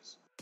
MASSEYS.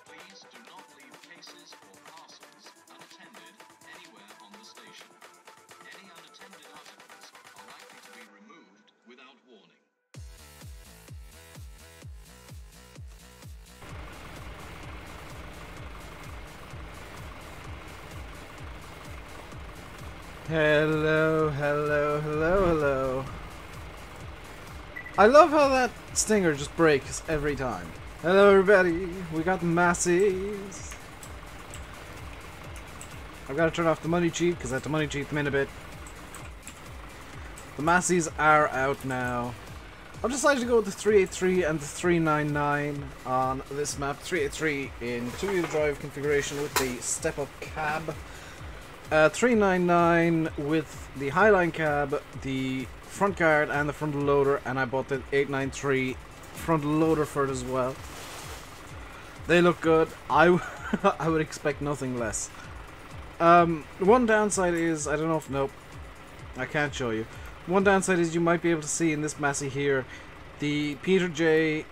Please do not leave cases or parcels unattended anywhere on the station. Any unattended articles are likely to be removed without warning. Hello, hello, hello, hello. I love how that stinger just breaks every time. Hello everybody, we got MASSEYS. I've got to turn off the money cheat because I have to money cheat them in a bit. The MASSEYS are out now. I've decided to go with the 383 and the 399 on this map. 383 in two-wheel drive configuration with the step-up cab. 399 with the Highline cab, the front guard and the frontal loader, and I bought the 893 frontal loader for it as well. They look good. I would expect nothing less. One downside is, I don't know if, nope, I can't show you. One downside is you might be able to see in this Massey here, the Peter J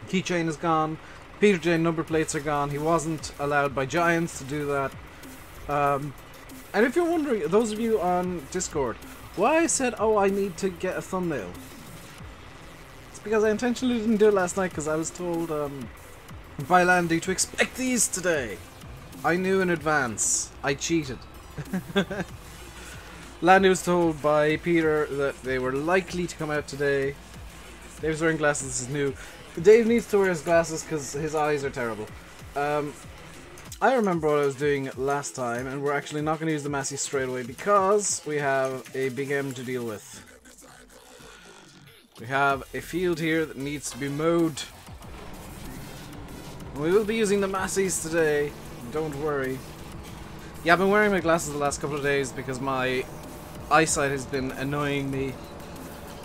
keychain is gone. Peter J number plates are gone. He wasn't allowed by Giants to do that. And if you're wondering, those of you on Discord, why I said, oh, I need to get a thumbnail. It's because I intentionally didn't do it last night because I was told by Landy to expect these today. I knew in advance. I cheated. Landy was told by Peter that they were likely to come out today. Dave's wearing glasses, this is new. Dave needs to wear his glasses because his eyes are terrible. I remember what I was doing last time, and we're actually not going to use the Massey straight away because we have a big M to deal with. We have a field here that needs to be mowed. We will be using the Masseys today, don't worry. Yeah, I've been wearing my glasses the last couple of days because my eyesight has been annoying me.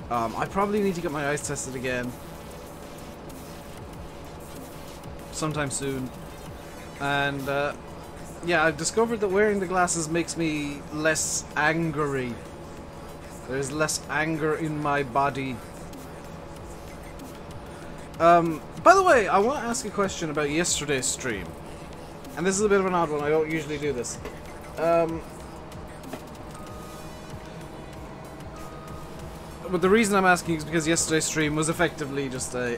I probably need to get my eyes tested again sometime soon. And yeah, I've discovered that wearing the glasses makes me less angry. There's less anger in my body. By the way, I want to ask a question about yesterday's stream. And this is a bit of an odd one, I don't usually do this. But the reason I'm asking is because yesterday's stream was effectively just a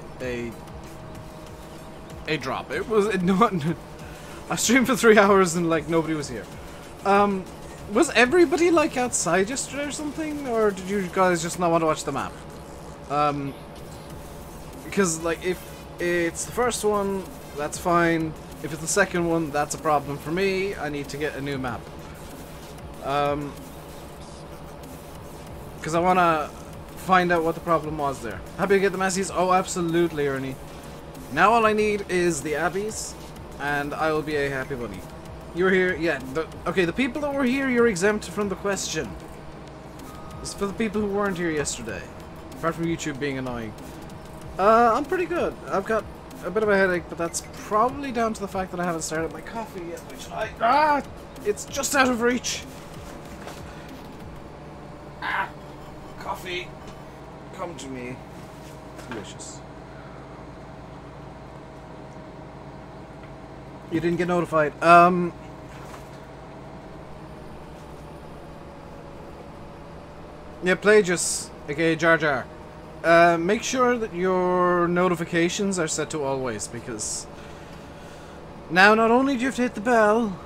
drop. It was not. I streamed for 3 hours and like nobody was here. Was everybody like outside yesterday or something, or did you guys just not want to watch the map? Because like if it's the first one, that's fine. If it's the second one, that's a problem for me. I need to get a new map. Because I want to find out what the problem was there. Happy to get the MASSEYS? Oh, absolutely, Ernie. Now all I need is the Abbeys, and I will be a happy bunny. You were here? Yeah. Okay, the people that were here, you're exempt from the question. It's for the people who weren't here yesterday. Apart from YouTube being annoying. I'm pretty good. I've got a bit of a headache, but that's probably down to the fact that I haven't started my coffee yet, which it's just out of reach. Coffee, come to me. Delicious. You didn't get notified. Yeah, Plagius, aka Jar Jar. Make sure that your notifications are set to always, because now not only do you have to hit the bell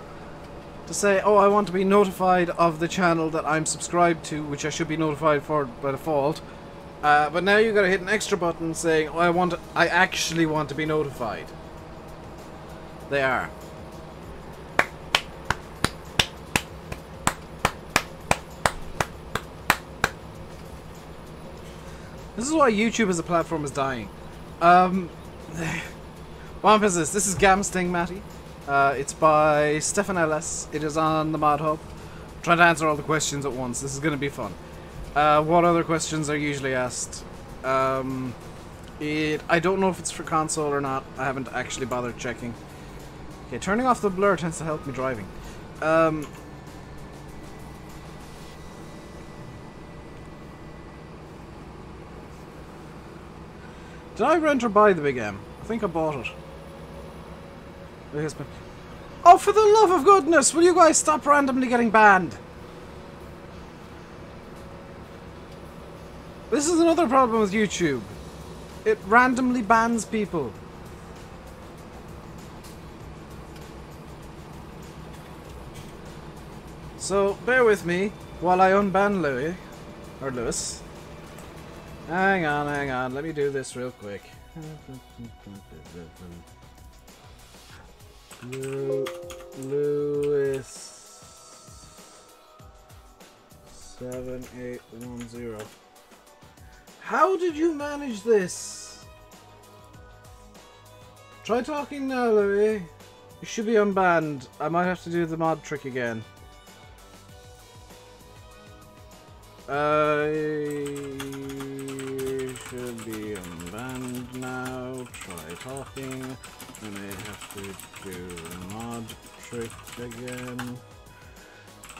to say, oh, I want to be notified of the channel that I'm subscribed to, which I should be notified for by default, but now you gotta hit an extra button saying, oh, I actually want to be notified. They are. This is why YouTube as a platform is dying. What is this? This is Gamsting, Matty. It's by Stefan LS. It is on the Mod Hub. I'm trying to answer all the questions at once. This is going to be fun. What other questions are usually asked? I don't know if it's for console or not. I haven't actually bothered checking. Okay, turning off the blur tends to help me driving. Did I rent or buy the big M? I think I bought it. Oh, for the love of goodness, will you guys stop randomly getting banned? This is another problem with YouTube. It randomly bans people. So, bear with me while I unban Louis. Or Lewis. Hang on, let me do this real quick. Lewis 7810. How did you manage this? Try talking now, Louis. You should be unbanned. I might have to do the mod trick again. Should be unbanned now. Try talking. I may have to do the mod trick again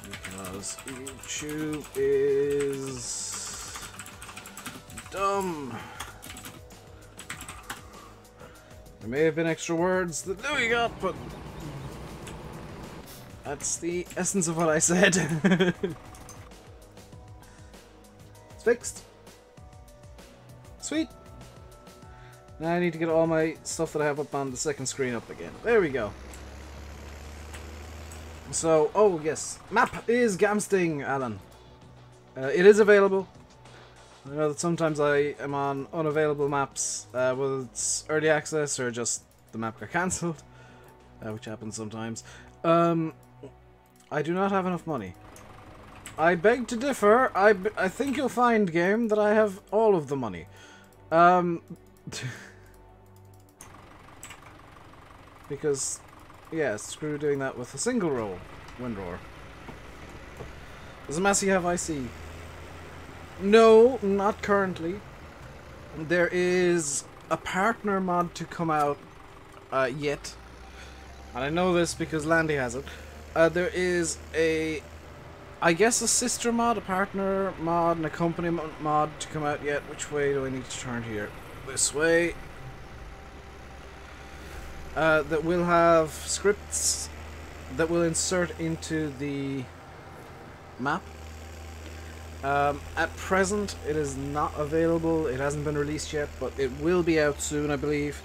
because YouTube is dumb. There may have been extra words that Louis got, but that's the essence of what I said. It's fixed. Sweet. Now I need to get all my stuff that I have up on the second screen up again. There we go. So, oh yes, map is Gamsting, Alan. It is available. I know that sometimes I am on unavailable maps, whether it's early access or just the map got cancelled, which happens sometimes. I do not have enough money. I beg to differ. I think you'll find, game, that I have all of the money. Because, yeah, screw doing that with a single roll. Windroar. Does a Massey have IC? No, not currently. There is a partner mod to come out yet. And I know this because Landy has it. There is I guess a sister mod, a partner mod, and a company mod to come out yet. Which way do I need to turn here? This way. That will have scripts that will insert into the map. At present, it is not available. It hasn't been released yet, but it will be out soon, I believe.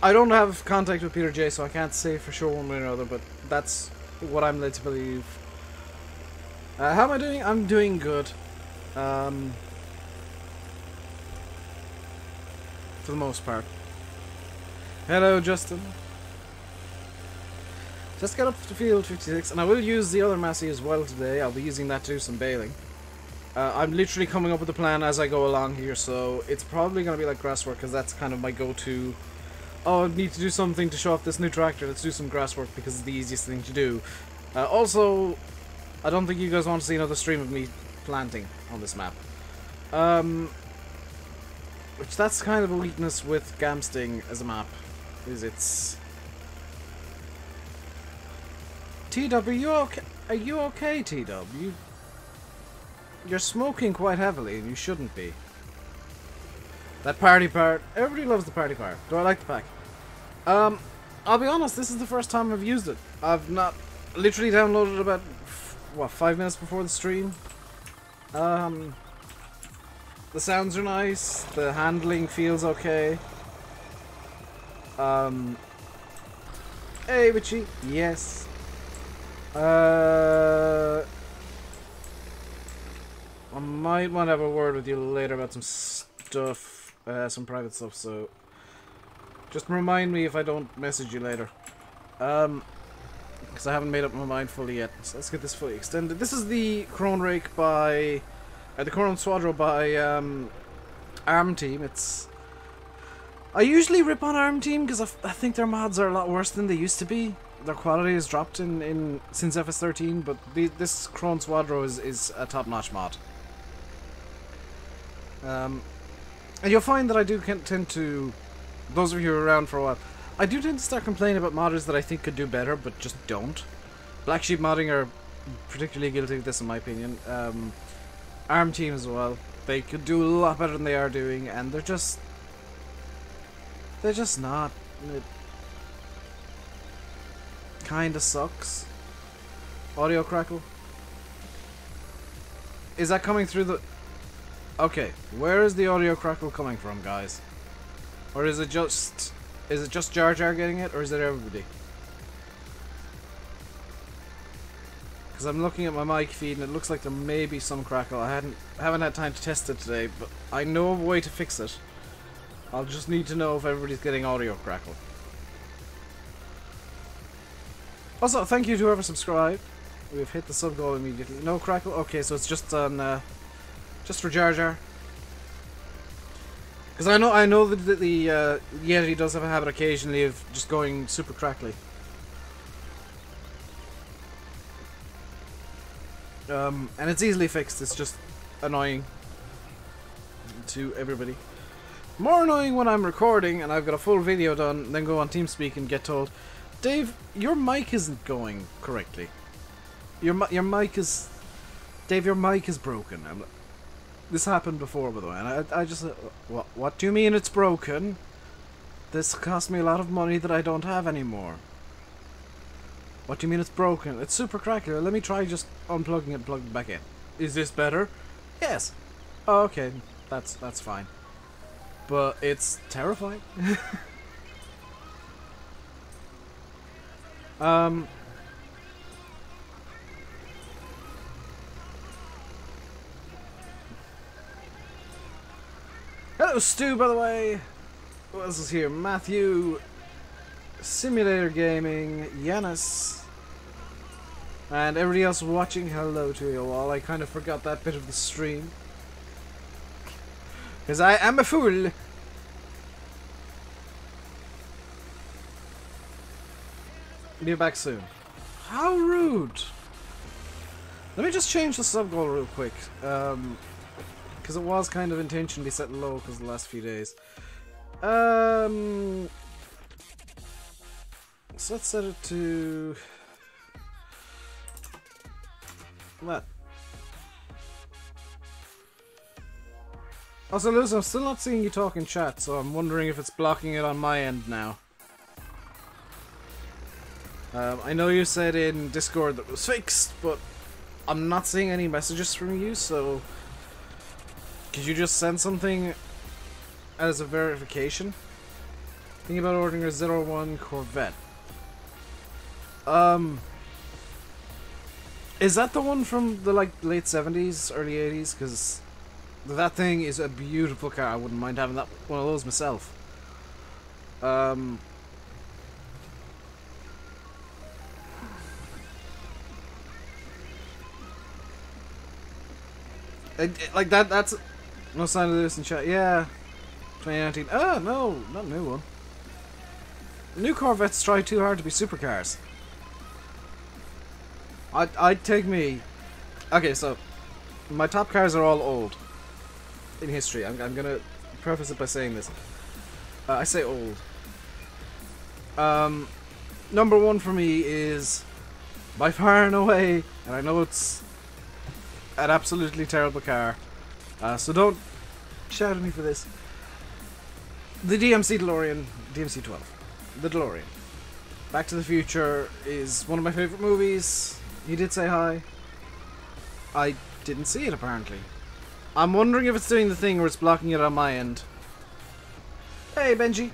I don't have contact with Peter J, so I can't say for sure one way or another, but that's what I'm led to believe. How am I doing? I'm doing good. For the most part. Hello, Justin. Just got up to field 56, and I will use the other Massey as well today. I'll be using that to do some baling. I'm literally coming up with a plan as I go along here, so it's probably going to be like grass work, because that's kind of my go-to. Oh, I need to do something to show off this new tractor. Let's do some grass work because it's the easiest thing to do. Also, I don't think you guys want to see another stream of me planting on this map. Which that's kind of a weakness with Gamsting as a map, is it's... TW, are you okay, TW? You're smoking quite heavily, and you shouldn't be. That party part. Everybody loves the party part. Do I like the pack? I'll be honest, this is the first time I've used it. I've not... literally downloaded it about, what, 5 minutes before the stream? The sounds are nice. The handling feels okay. Hey, Richie. Yes. I might want to have a word with you later about some stuff, some private stuff, so just remind me if I don't message you later. Because I haven't made up my mind fully yet. So let's get this fully extended. This is the Crone Rake by... the Crone Swadro by Arm Team. It's... I usually rip on Arm Team because I think their mods are a lot worse than they used to be. Their quality has dropped since FS13, but this Crone Swadro is a top-notch mod. And you'll find that I do tend to... those of you who are around for a while, I do tend to start complaining about modders that I think could do better, but just don't. Black Sheep Modding are particularly guilty of this, in my opinion. Arm Team as well. They could do a lot better than they are doing, and they're just not. It kinda sucks. Audio crackle. Is that coming through the... okay, where is the audio crackle coming from, guys? Or is it just Jar Jar getting it, or is it everybody? Because I'm looking at my mic feed and it looks like there may be some crackle. I haven't had time to test it today, but I know of a way to fix it. I'll just need to know if everybody's getting audio crackle. Also, thank you to whoever subscribed. We've hit the sub goal immediately. No crackle? Okay, so it's just on, just for Jar Jar. Because I know that the Yeti does have a habit occasionally of just going super crackly. And it's easily fixed, it's just annoying to everybody. More annoying when I'm recording and I've got a full video done, and then go on TeamSpeak and get told, Dave, your mic isn't going correctly. Your mic is... Dave, your mic is broken. This happened before, by the way, and I just... What do you mean it's broken? This cost me a lot of money that I don't have anymore. What do you mean it's broken? It's super crackly. Let me try just unplugging it and plugging it back in. Is this better? Yes. Oh, okay. That's fine. But it's terrifying. Hello, Stu, by the way. Who else is here? Matthew, Simulator Gaming, Yanis, and everybody else watching. Hello to you all. I kind of forgot that bit of the stream because I am a fool. Be back soon. How rude. Let me just change the sub goal real quick. Because it was kind of intentionally set low because the last few days. So let's set it to... what? Also, Luz, I'm still not seeing you talk in chat, so I'm wondering if it's blocking it on my end now. I know you said in Discord that it was fixed, but I'm not seeing any messages from you, so... could you just send something as a verification? Thinking about ordering a 01 Corvette. Is that the one from the like late 70s, early 80s? Because that thing is a beautiful car. I wouldn't mind having that one of those myself. Like that's no sign of this in chat. Yeah, 2019. Oh no, not a new one. New Corvettes try too hard to be supercars. I'd take me. Okay, so my top cars are all old in history. I'm gonna preface it by saying this. I say old. Number one for me is by far and away, and I know it's an absolutely terrible car, so don't shout at me for this. The DMC DeLorean, DMC 12. The DeLorean. Back to the Future is one of my favourite movies. He did say hi. I didn't see it, apparently. I'm wondering if it's doing the thing where it's blocking it on my end. Hey, Benji.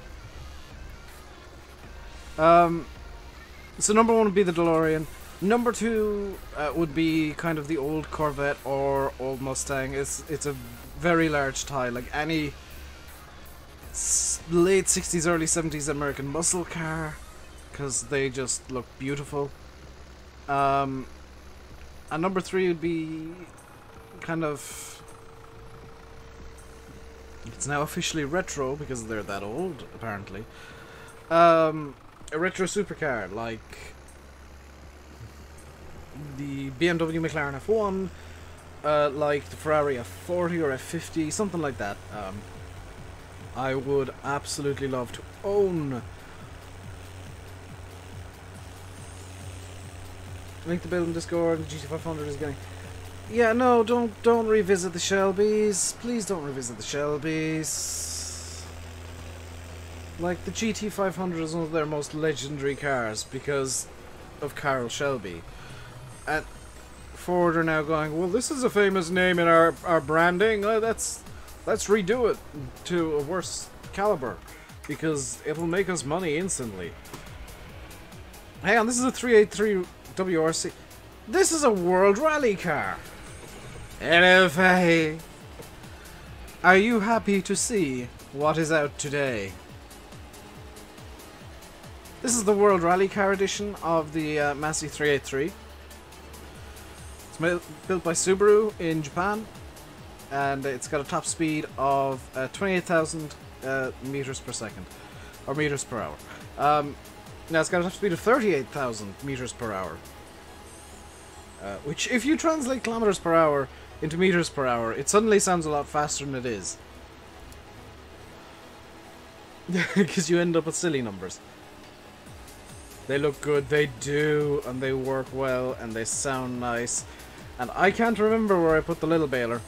So number one would be the DeLorean. Number two would be kind of the old Corvette or old Mustang. It's a very large tie, like any late 60s, early 70s American muscle car, because they just look beautiful. And number three would be kind of, it's now officially retro because they're that old, apparently. A retro supercar like the BMW McLaren F1, like the Ferrari F40 or F50, something like that. I would absolutely love to own. Link the build in Discord. The GT500 is getting. Yeah, no, don't revisit the Shelbys. Please don't revisit the Shelbys. Like the GT500 is one of their most legendary cars because of Carroll Shelby. And Ford are now going, well, this is a famous name in our branding. Let's redo it to a worse caliber because it'll make us money instantly. Hang on, this is a 383 WRC. This is a World Rally car. Anyway, are you happy to see what is out today? This is the World Rally Car edition of the Massey 383. It's built by Subaru in Japan, and it's got a top speed of 28,000 meters per second, or meters per hour. Now it's got a top speed of 38,000 meters per hour, which, if you translate kilometers per hour into meters per hour, it suddenly sounds a lot faster than it is. Because you end up with silly numbers. They look good, they do, and they work well, and they sound nice. And I can't remember where I put the little baler.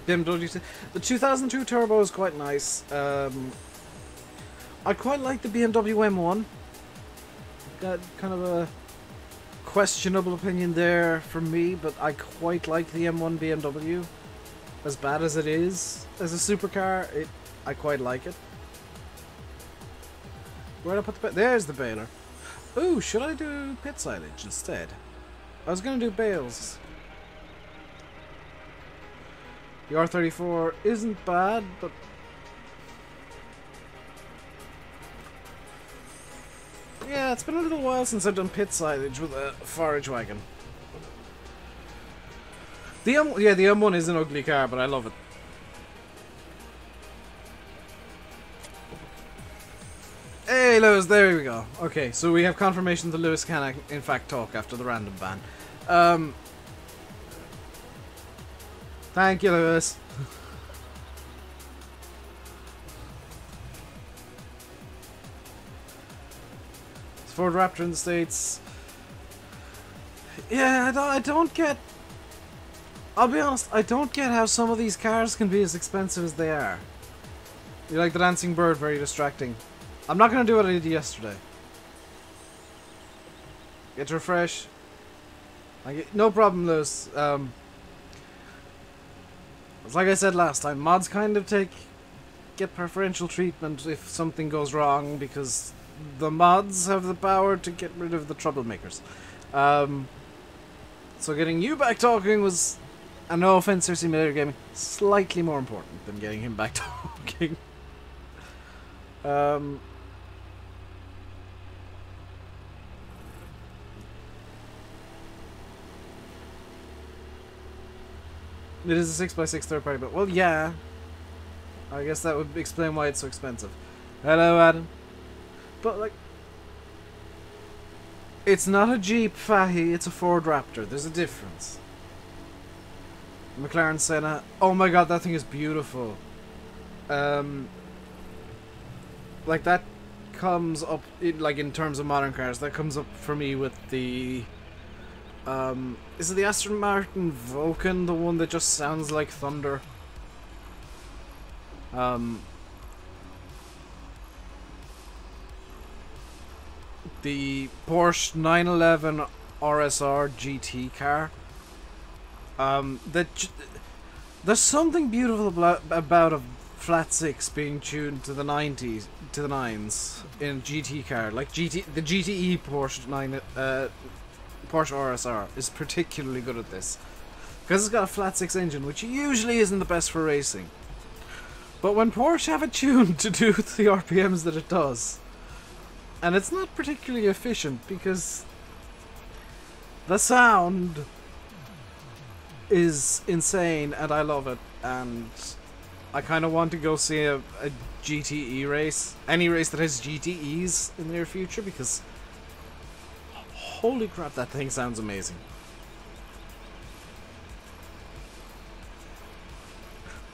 BMW. The 2002 Turbo is quite nice. I quite like the BMW M1. Got kind of a questionable opinion there from me, but I quite like the M1 BMW. As bad as it is as a supercar, I quite like it. Where did I put the there's the baler. Ooh, should I do pit silage instead? I was gonna do bales. The R34 isn't bad, but yeah, it's been a little while since I've done pit silage with a forage wagon. The M1 is an ugly car, but I love it. Hey, Lewis, there we go. Okay, so we have confirmation that Lewis can, in fact, talk after the random ban. Thank you, Lewis. It's Ford Raptor in the States. Yeah, I don't get... I'll be honest, I don't get how some of these cars can be as expensive as they are. You like the dancing bird, very distracting. I'm not going to do what I did yesterday. Get to refresh. No problem, Lewis. It's like I said last time, mods kind of take get preferential treatment if something goes wrong, because the mods have the power to get rid of the troublemakers. So getting you back talking was, and no offense to Simulator Gaming, slightly more important than getting him back talking. It is a 6x6 third party, but well, yeah. I guess that would explain why it's so expensive. Hello, Adam. But like, it's not a Jeep Fahy, it's a Ford Raptor. There's a difference. McLaren Senna. Oh my god, that thing is beautiful. Like that comes up like in terms of modern cars. That comes up for me with the. Is it the Aston Martin Vulcan, the one that just sounds like thunder? The Porsche 911 RSR GT car. There's something beautiful about a flat six being tuned to the 90s, to the 9s in a GT car, like the GTE Porsche RSR is particularly good at this because it's got a flat six engine, which usually isn't the best for racing. But when Porsche have it tuned to do the RPMs that it does, and it's not particularly efficient because the sound is insane and I love it, and I kind of want to go see a GTE race, any race that has GTEs in the near future, because holy crap, that thing sounds amazing.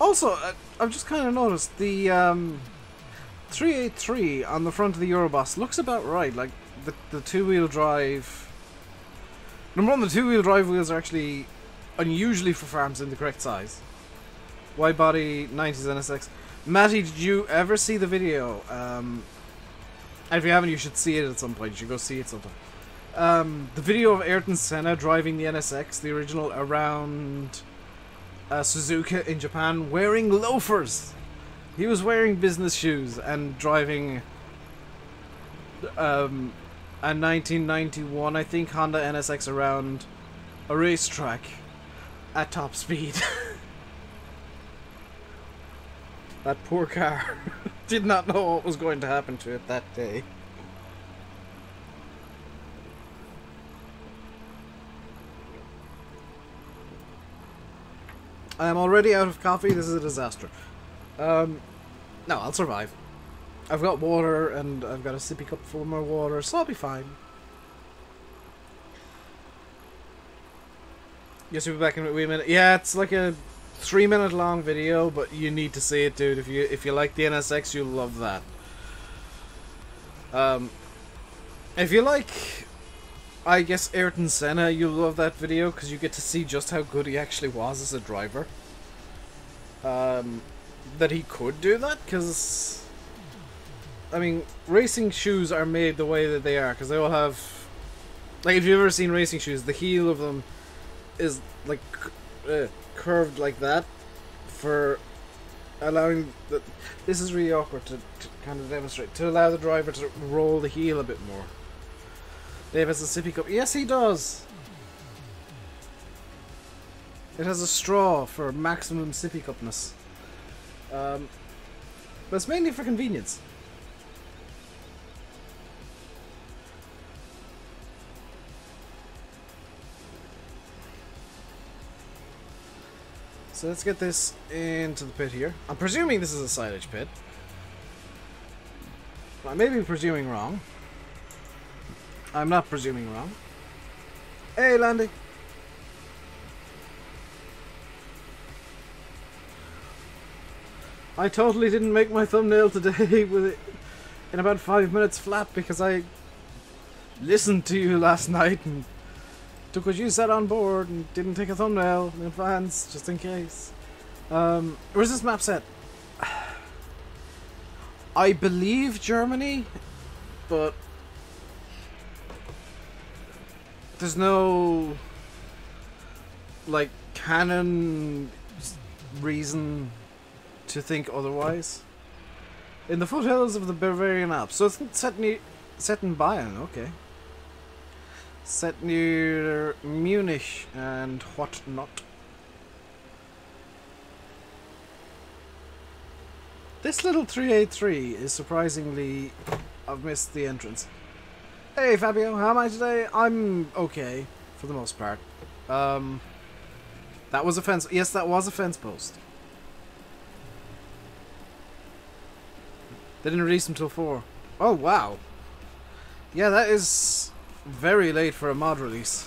Also, I've just kind of noticed the 383 on the front of the Euroboss looks about right. Like the two-wheel drive. Number one, the two-wheel drive wheels are actually unusually for farms in the correct size. Wide body 90s NSX. Matty, did you ever see the video? And if you haven't, you should see it at some point. You should go see it sometime. The video of Ayrton Senna driving the NSX, the original, around Suzuka in Japan, wearing loafers. He was wearing business shoes and driving a 1991, I think, Honda NSX around a racetrack at top speed. That poor car did not know what was going to happen to it that day. I am already out of coffee. This is a disaster. No, I'll survive. I've got water, and I've got a sippy cup full of more water, so I'll be fine. Yes, we'll be back in a wee minute. Yeah, it's like a 3-minute long video, but you need to see it, dude. If you like the NSX, you'll love that. If you like, I guess, Ayrton Senna, you'll love that video because you get to see just how good he actually was as a driver. That he could do that, because I mean, racing shoes are made the way that they are because they all have, like, if you've ever seen racing shoes, the heel of them is like curved like that for allowing the, this is really awkward to kind of demonstrate, to allow the driver to roll the heel a bit more. Dave has a sippy cup. Yes, he does. It has a straw for maximum sippy cupness. But it's mainly for convenience. So let's get this into the pit here. I'm presuming this is a silage pit. I may be presuming wrong. I'm not presuming wrong. Hey, Landy. I totally didn't make my thumbnail today with it in about 5 minutes flat because I listened to you last night and took what you said on board and didn't take a thumbnail in advance just in case. Where's this map set? I believe Germany, but there's no like canon reason to think otherwise. In the foothills of the Bavarian Alps. So it's set in Bayern, okay. Set near Munich and whatnot. This little 383 is surprisingly... I've missed the entrance. Hey Fabio, how am I today? I'm okay, for the most part. That was a fence... Yes, that was a fence post. They didn't release them till 4. Oh, wow. Yeah, that is very late for a mod release.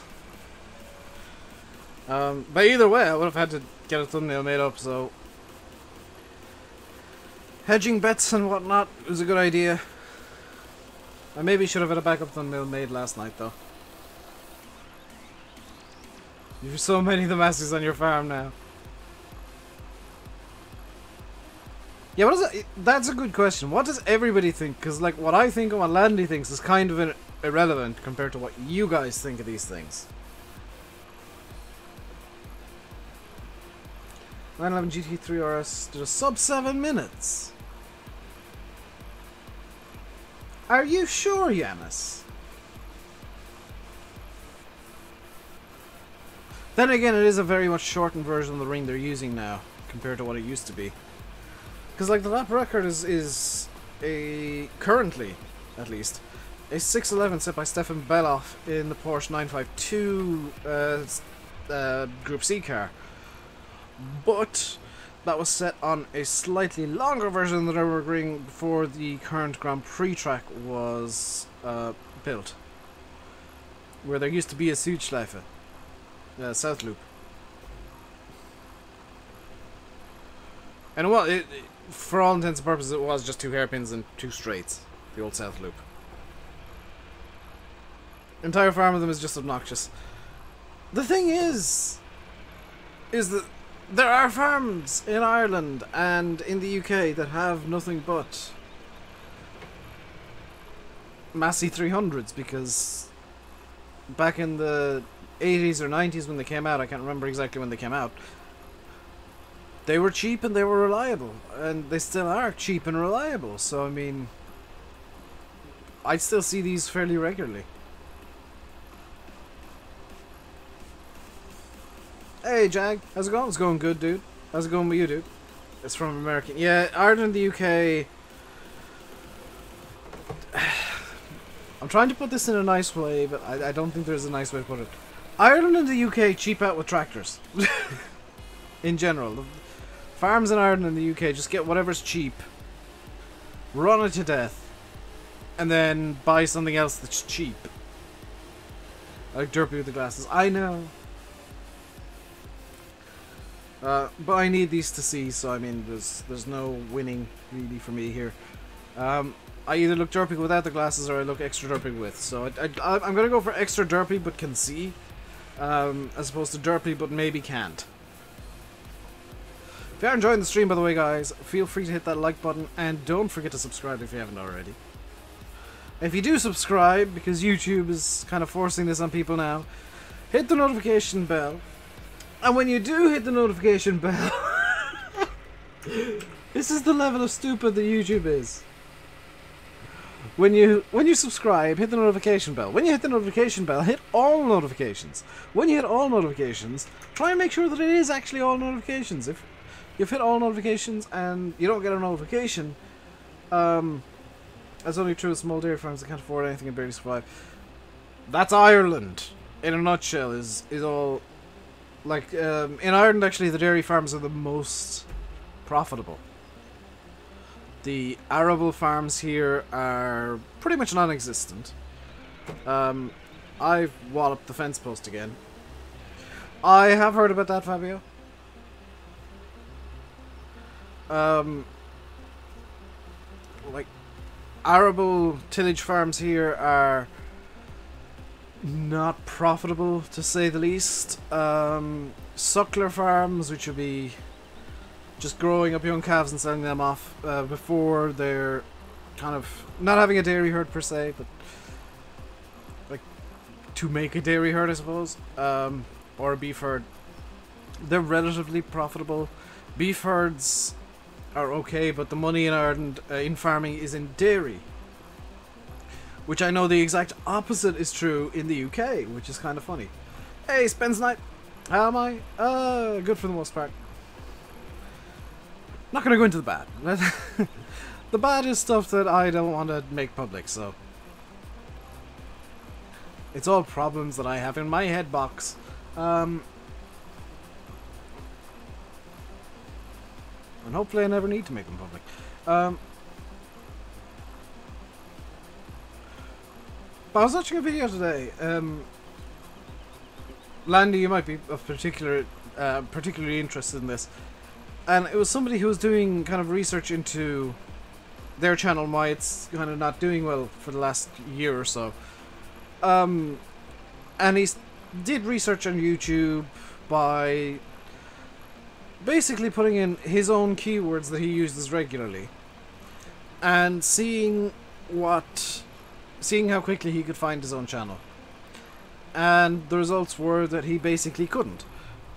But either way, I would have had to get a thumbnail made up, so... Hedging bets and whatnot was a good idea. I maybe should have had a backup thumbnail made last night, though. You've so many of the MASSEYS on your farm now. Yeah, what is it? That's a good question. What does everybody think? Because, like, what I think and what Landy thinks is kind of irrelevant compared to what you guys think of these things. 911 GT3 RS did a sub 7 minutes. Are you sure, Yanis? Then again, it is a very much shortened version of the ring they're using now compared to what it used to be. Because, like, the lap record is a, currently, at least, a 6:11 set by Stefan Beloff in the Porsche 952 Group C car. But that was set on a slightly longer version of the Nürburgring before the current Grand Prix track was built. Where there used to be a Südschleife, South Loop. And well, for all intents and purposes, it was just 2 hairpins and 2 straights. The old South Loop. Entire farm of them is just obnoxious. The thing is that there are farms in Ireland and in the UK that have nothing but Massey 300s, because back in the 80s or 90s when they came out, I can't remember exactly when they came out, they were cheap and they were reliable, and they still are cheap and reliable. So I mean, I still see these fairly regularly. Hey Jag, how's it going? It's going good, dude. How's it going with you, dude? It's from American. Yeah, Ireland and the UK. I'm trying to put this in a nice way, but I don't think there's a nice way to put it. Ireland and the UK cheap out with tractors. In general. The farms in Ireland and the UK just get whatever's cheap, run it to death, and then buy something else that's cheap. Like Derpy with the glasses. I know. But I need these to see, so I mean, there's no winning really for me here. I either look derpy without the glasses or I look extra derpy with. So I'm gonna go for extra derpy but can see, as opposed to derpy but maybe can't. If you are enjoying the stream, by the way, guys, feel free to hit that like button and don't forget to subscribe if you haven't already. If you do subscribe, because YouTube is kind of forcing this on people now, hit the notification bell. And when you do hit the notification bell, this is the level of stupid that YouTube is. When you subscribe, hit the notification bell. When you hit the notification bell, hit all notifications. When you hit all notifications, try and make sure that it is actually all notifications. If you've hit all notifications and you don't get a notification, that's only true of small dairy farms that can't afford anything and barely survive. That's Ireland, in a nutshell, is all. Like, in Ireland, actually, the dairy farms are the most profitable. The arable farms here are pretty much non-existent. I've walloped the fence post again. I have heard about that, Fabio. Like, arable tillage farms here are not profitable, to say the least. Suckler farms, which would be just growing up young calves and selling them off before they're kind of not having a dairy herd per se, but like to make a dairy herd, I suppose, or a beef herd. They're relatively profitable. Beef herds are okay, but the money in Ireland in farming is in dairy. Which I know the exact opposite is true in the UK, which is kind of funny. Hey, Spence Knight! How am I? Good for the most part. Not gonna go into the bad. The bad is stuff that I don't want to make public, so... It's all problems that I have in my head box. And hopefully I never need to make them public. But I was watching a video today. Landy, you might be of particularly interested in this. And it was somebody who was doing kind of research into their channel, why it's kind of not doing well for the last year or so. And he did research on YouTube by basically putting in his own keywords that he uses regularly and seeing how quickly he could find his own channel. And the results were that he basically couldn't,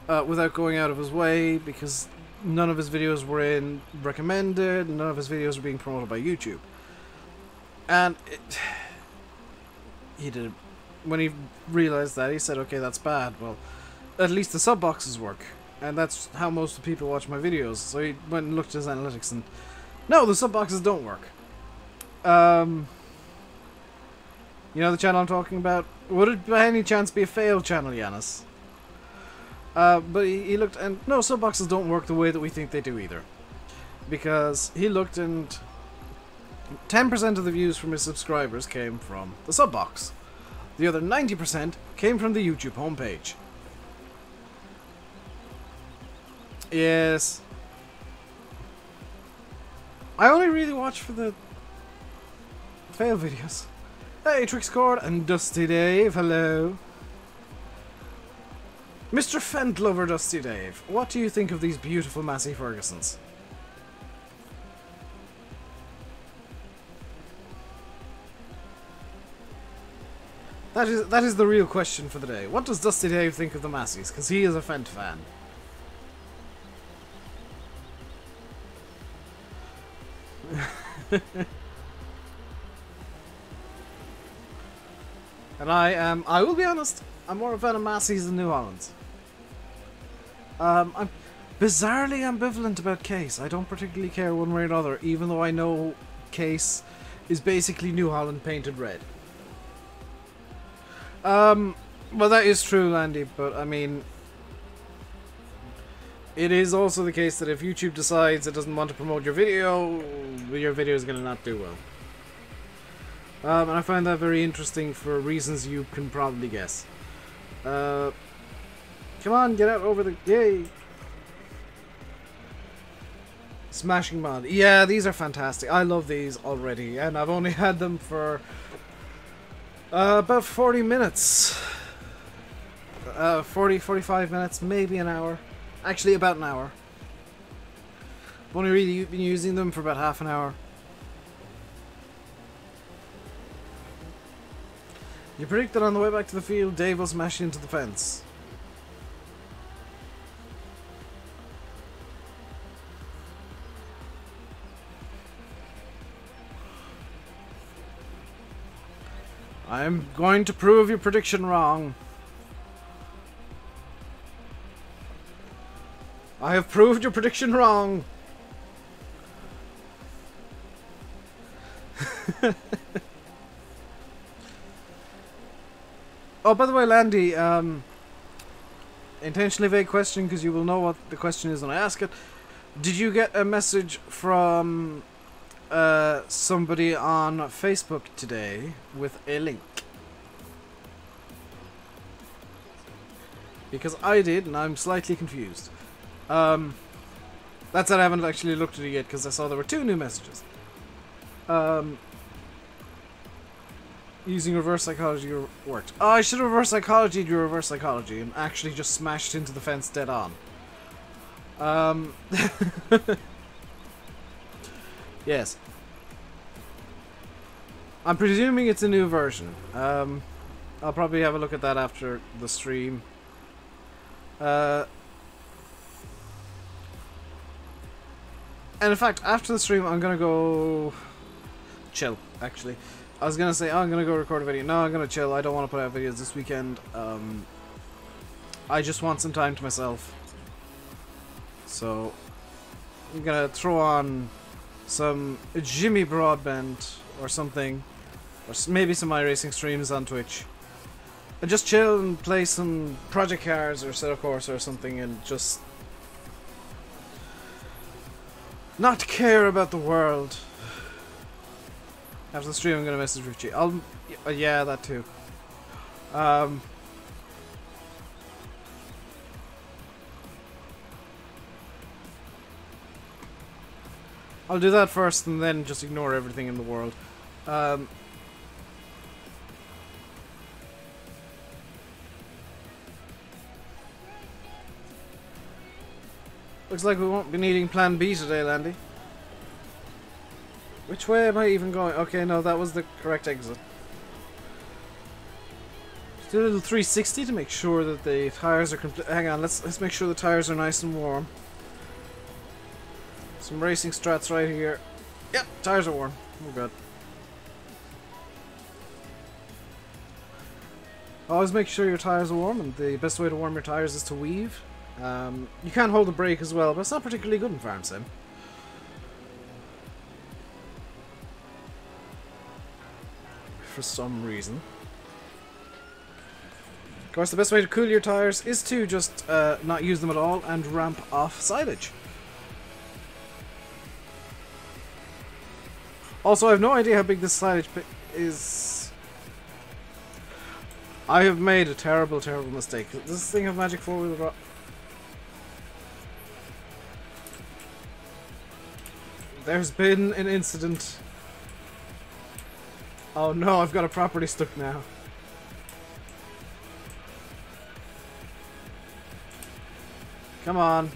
without going out of his way, because none of his videos were recommended, none of his videos were being promoted by YouTube. And when he realized that, he said, okay, that's bad. Well, at least the sub boxes work, and that's how most of the people watch my videos. So he went and looked at his analytics, and no, the sub boxes don't work. You know the channel I'm talking about? Would it by any chance be a failed channel, Yanis? But he looked, and no, sub boxes don't work the way that we think they do either. Because he looked, and 10% of the views from his subscribers came from the sub box. The other 90% came from the YouTube homepage. Yes. I only really watch for the fail videos. Hey, Trixcord and Dusty Dave, hello. Mr. Fentlover Dusty Dave, what do you think of these beautiful Massey Fergusons? That is the real question for the day. What does Dusty Dave think of the Masseys? Because he is a Fent fan. And I will be honest, I'm more a fan of Masseys than New Hollands. I'm bizarrely ambivalent about Case. I don't particularly care one way or another, even though I know Case is basically New Holland painted red. Well, that is true, Landy, but I mean, it is also the case that if YouTube decides it doesn't want to promote your video is going to not do well. And I find that very interesting for reasons you can probably guess. Come on, get out over the... Yay! Smashing mod. Yeah, these are fantastic. I love these already, and I've only had them for about 40 minutes. 45 minutes, maybe an hour. Actually, about an hour. I've only really been using them for about half an hour. You predict that on the way back to the field, Dave will smash into the fence. I'm going to prove your prediction wrong. I have proved your prediction wrong. Oh, by the way, Landy, intentionally vague question because you will know what the question is when I ask it. Did you get a message from somebody on Facebook today with a link? Because I did, and I'm slightly confused. That's that I haven't actually looked at it yet because I saw there were 2 new messages. Using reverse psychology worked. Oh, I should have reverse psychology to reverse psychology and actually just smashed into the fence dead on. Yes. I'm presuming it's a new version. I'll probably have a look at that after the stream. And in fact, after the stream, I'm gonna go chill. Actually, I was gonna say, oh, I'm gonna go record a video. No, I'm gonna chill. I don't want to put out videos this weekend. I just want some time to myself. So I'm gonna throw on some Jimmy Broadbent or something, or maybe some iRacing streams on Twitch, and just chill and play some Project Cars or Set a Course or something, and just not care about the world. After the stream, I'm gonna message Richie. Yeah, that too. I'll do that first, and then just ignore everything in the world. Looks like we won't be needing Plan B today, Landy. Which way am I even going? Okay, no, that was the correct exit. Just do a little 360 to make sure that the tires are complete. Hang on, let's make sure the tires are nice and warm. Some racing strats right here. Yep, tires are warm. We're good. Always make sure your tires are warm, and the best way to warm your tires is to weave. You can hold the brake as well, but it's not particularly good in Farm Sim. For some reason. Of course, the best way to cool your tires is to just not use them at all and ramp off silage. Also, I have no idea how big this silage pit is. I have made a terrible, terrible mistake. Does this thing have magic four-wheel drive? There's been an incident. Oh no, I've got a property stuck now. Come on.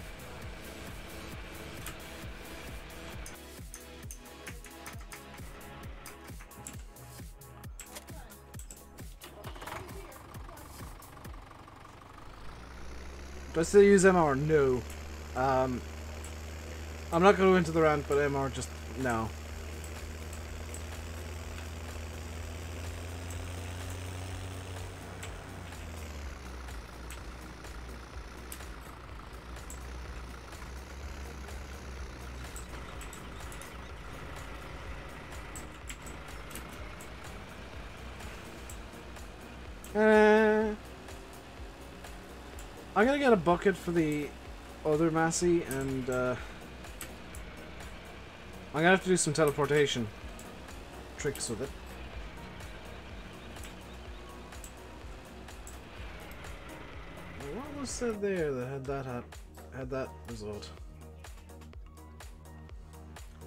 Do I still use MR? No. I'm not going to go into the rant, but MR just... no. I'm gonna get a bucket for the other Massey, and I'm gonna have to do some teleportation tricks with it. What was said there that had that result?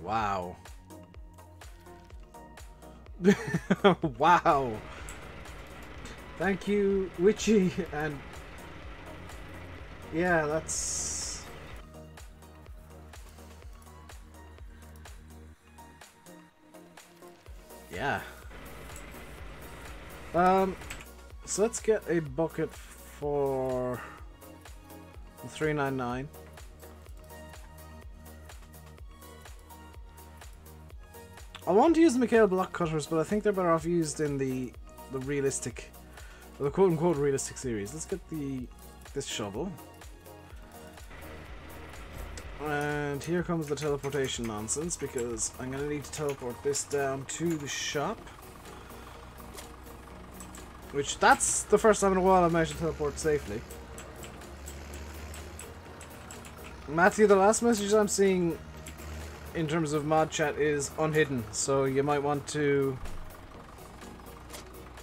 Wow. Wow. Thank you, Witchy, and yeah, that's... yeah. So let's get a bucket for the 399. I want to use the Mikhail block cutters, but I think they're better off used in the realistic, or the quote-unquote realistic series. Let's get this shovel. And here comes the teleportation nonsense, because I'm going to need to teleport this down to the shop. Which, that's the first time in a while I've managed to teleport safely. Matthew, the last message I'm seeing in terms of mod chat is unhidden, so you might want to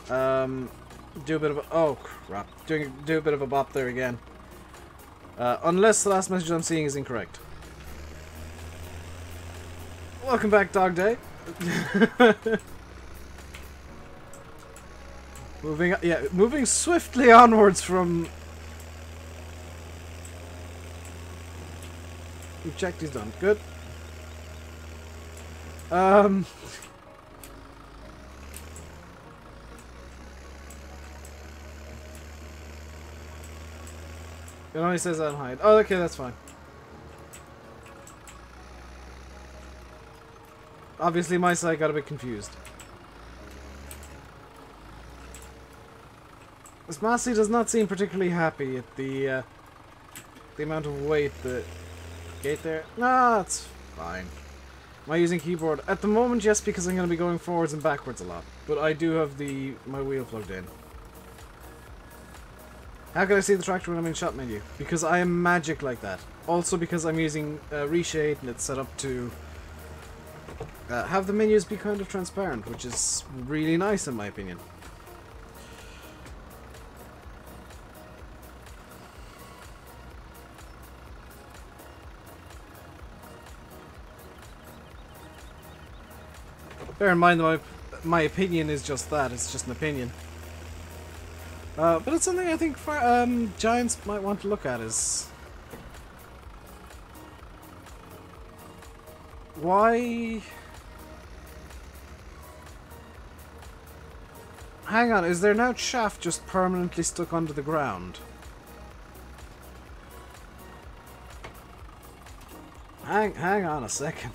do a bit of a... oh crap, do a bit of a bop there again. Unless the last message I'm seeing is incorrect. Welcome back, Dog Day. Moving swiftly onwards from... we've checked he's done. Good. It only says unhide. Oh, okay, that's fine. Obviously my side got a bit confused. This Massey does not seem particularly happy at the amount of weight that gate there. Nah, it's fine. Am I using keyboard? At the moment, yes, because I'm going to be going forwards and backwards a lot. But I do have my wheel plugged in. How can I see the tractor when I'm in shot menu? Because I am magic like that. Also because I'm using reshade and it's set up to have the menus be kind of transparent, which is really nice in my opinion. Bear in mind that my opinion is just that, it's just an opinion. But it's something I think Giants might want to look at is... Why... Hang on, is there now chaff just permanently stuck under the ground? Hang on a second.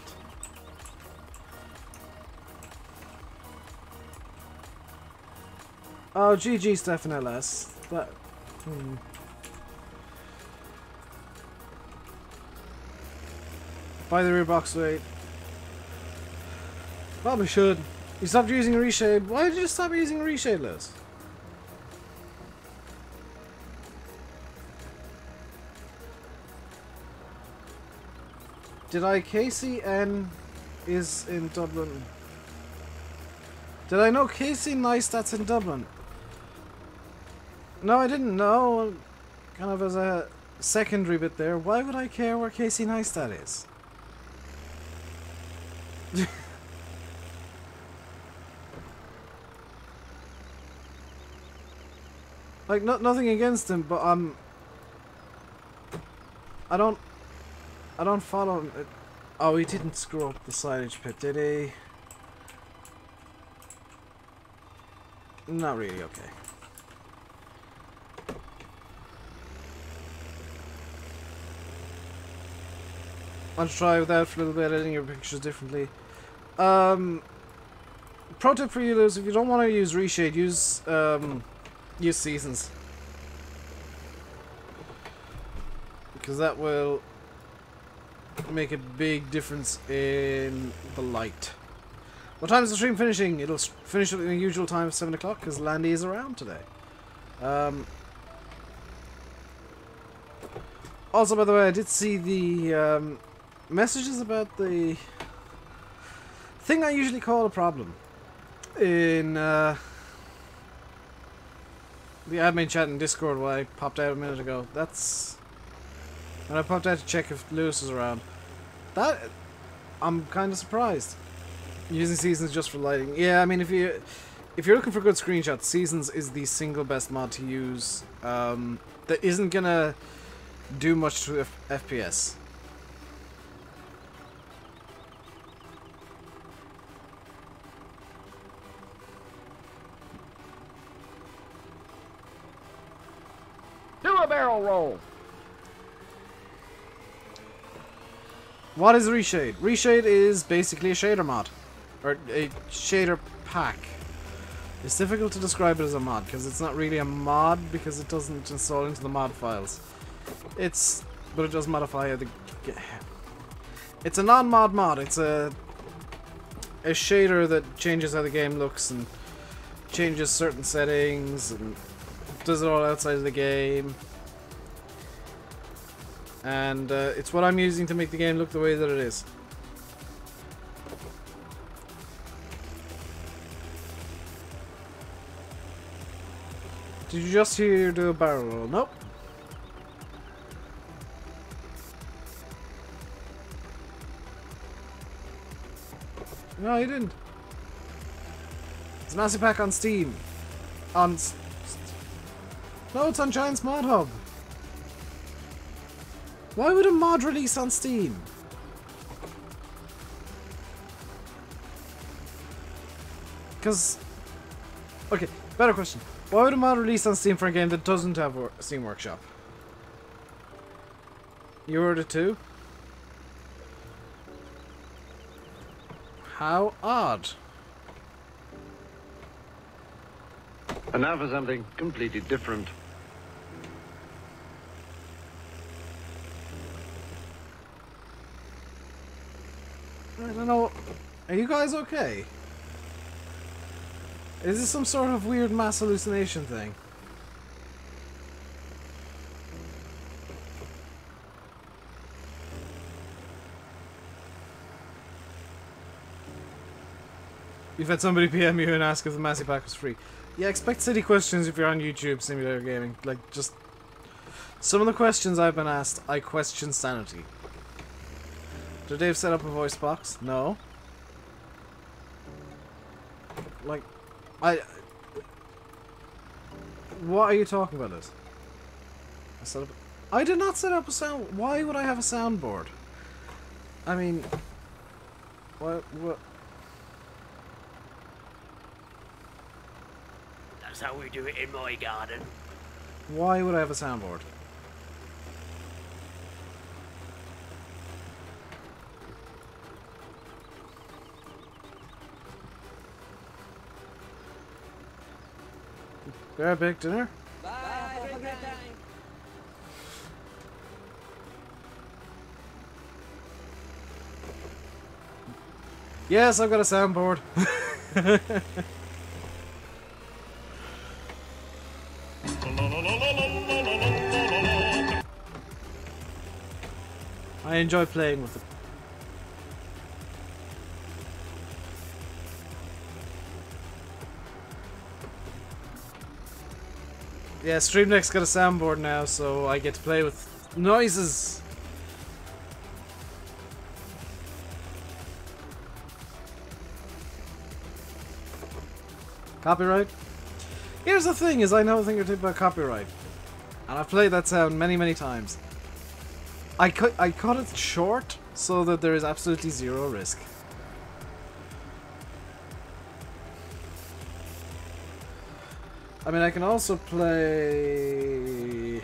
Oh, GG Stefan LS. That... Buy the rear box weight. Probably should. You stopped using reshade. Why did you stop using reshade, Liz? Did I... KCN is in Dublin. Did I know Casey Neistat's in Dublin? No, I didn't know. Kind of as a secondary bit there. Why would I care where Casey Neistat is? Like, nothing against him, but I don't follow him. Oh, he didn't screw up the silage pit, did he? Not really, okay. I'll try without for a little bit, editing your pictures differently. Pro tip for you, Lewis, if you don't want to use reshade, use seasons. Because that will make a big difference in the light. What time is the stream finishing? It'll finish at the usual time of 7 o'clock because Landy is around today. Also, by the way, I did see the messages about the thing I usually call a problem in the admin chat in Discord where I popped out a minute ago. That's when I popped out to check if Lewis was around. That I'm kind of surprised. Using seasons just for lighting. Yeah, I mean, if you're looking for good screenshots, seasons is the single best mod to use. That isn't gonna do much to FPS. Do a barrel roll. What is reshade? Reshade is basically a shader mod. Or a shader pack. It's difficult to describe it as a mod because it's not really a mod because it doesn't install into the mod files. But it does modify the... It's a non-mod mod. It's a shader that changes how the game looks and changes certain settings and does it all outside of the game. And it's what I'm using to make the game look the way that it is. Did you just hear do a barrel roll? Nope. No, you didn't. It's a massive pack on Steam. No, it's on Giants Mod Hub. Why would a mod release on Steam? Because... Okay, better question. Why would a mod release on Steam for a game that doesn't have a Steam Workshop? You ordered it too? How odd. And now for something completely different. I don't know. Are you guys okay? Is this some sort of weird mass hallucination thing? You've had somebody PM you and ask if the Massey pack was free. Yeah, expect silly questions if you're on YouTube Simulator Gaming. Like, just... Some of the questions I've been asked, I question sanity. Did Dave set up a voice box? No. Like, what are you talking about this? I did not set up a sound... Why would I have a soundboard? I mean... What... That's how we do it in my garden. Why would I have a soundboard? Grab a big dinner? Bye, have a good time. Yes, I've got a soundboard. I enjoy playing with it. Yeah, Stream Deck's got a soundboard now, so I get to play with noises. Copyright? Here's the thing, is I know a thing or two about copyright. And I've played that sound many, many times. I cut it short so that there is absolutely zero risk. I mean, I can also play...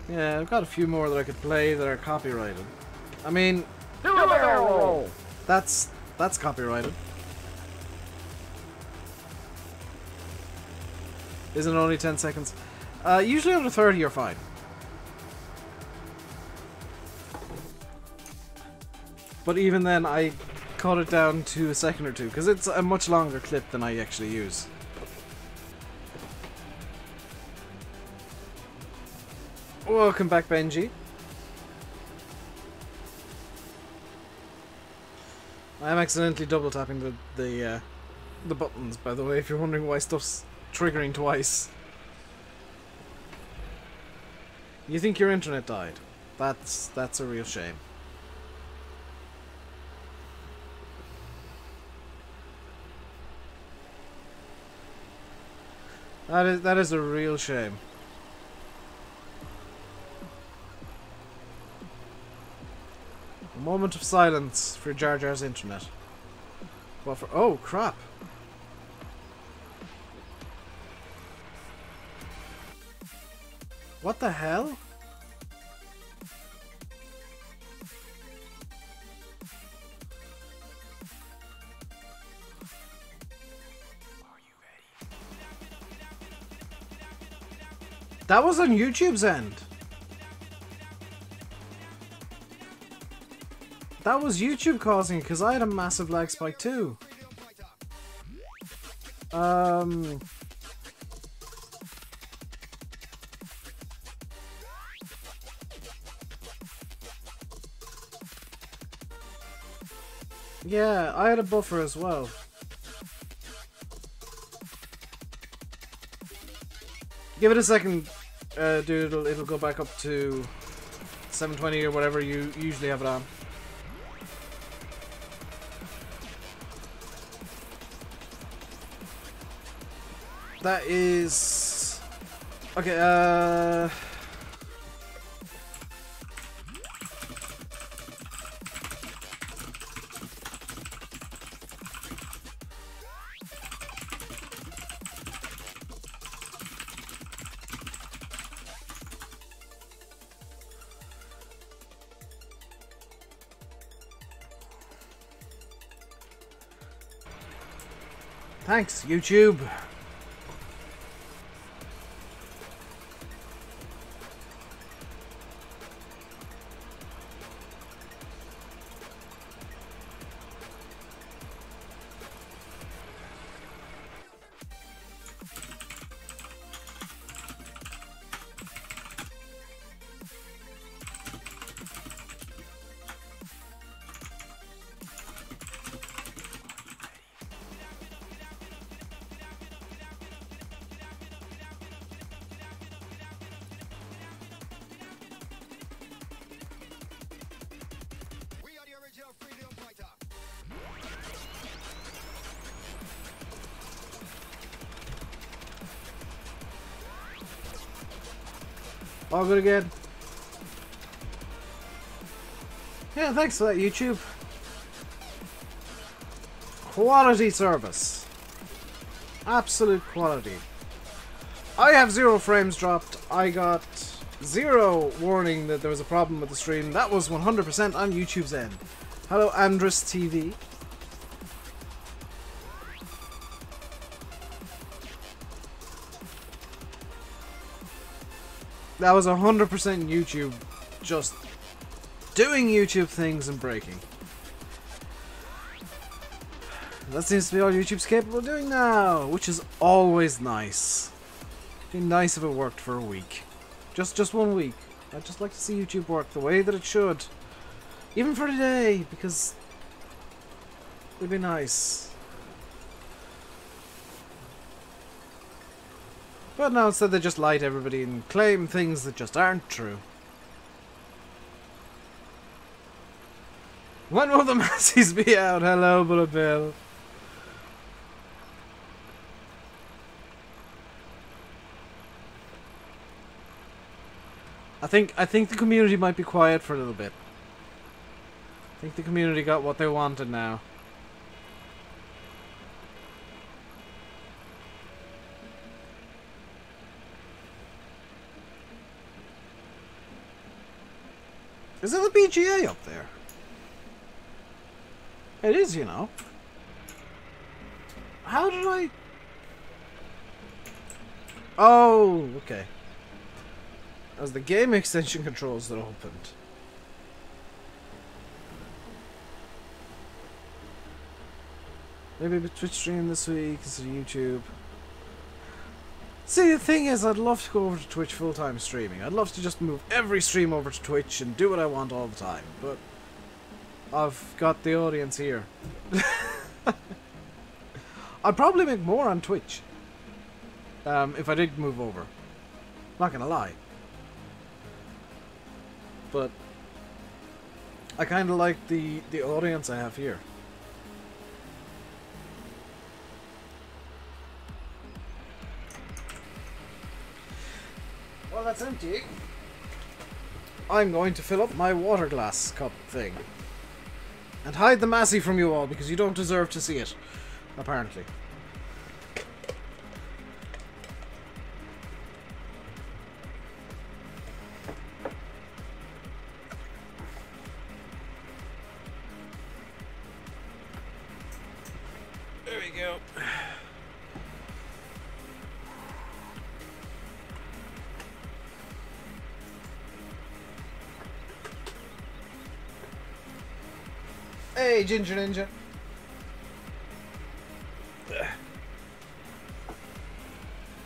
Yeah, I've got a few more that I could play that are copyrighted. I mean... Do a barrel roll! That's copyrighted. Isn't it only 10 seconds? Usually under 30 you're fine. But even then, I cut it down to a second or two, because it's a much longer clip than I actually use. Welcome back, Benji. I am accidentally double tapping the buttons, by the way, if you're wondering why stuff's triggering twice. You think your internet died? That's a real shame. That is a real shame. A moment of silence for Jar Jar's internet. Well, for oh crap! What the hell? That was on YouTube's end. That was YouTube causing it, because I had a massive lag spike too. Yeah, I had a buffer as well. Give it a second, dude, it'll go back up to 720 or whatever you usually have it on. That is... Okay, Thanks, YouTube. All good again. Yeah, thanks for that, YouTube. Quality service. Absolute quality. I have 0 frames dropped. I got 0 warning that there was a problem with the stream. That was 100% on YouTube's end. Hello, Andrus TV. That was 100% YouTube just doing YouTube things and breaking. That seems to be all YouTube's capable of doing now, which is always nice. It'd be nice if it worked for a week. Just 1 week. I'd just like to see YouTube work the way that it should. Even for today, because it'd be nice. But no, instead they just lie to everybody and claim things that just aren't true. When will the MASSEYS be out? Hello, Bill. I think the community might be quiet for a little bit. I think the community got what they wanted now. Is it the BGA up there? It is, you know. How did I... Oh, okay. That was the game extension controls that opened. Maybe a Twitch stream this week instead of YouTube. See, the thing is, I'd love to go over to Twitch full-time streaming. I'd love to just move every stream over to Twitch and do what I want all the time, but I've got the audience here. I'd probably make more on Twitch if I did move over. Not gonna lie. But I kind of like the audience I have here. Well, that's empty. I'm going to fill up my water glass cup thing. And hide the Massey from you all, because you don't deserve to see it. Apparently. There we go. Hey, Ginger Ninja.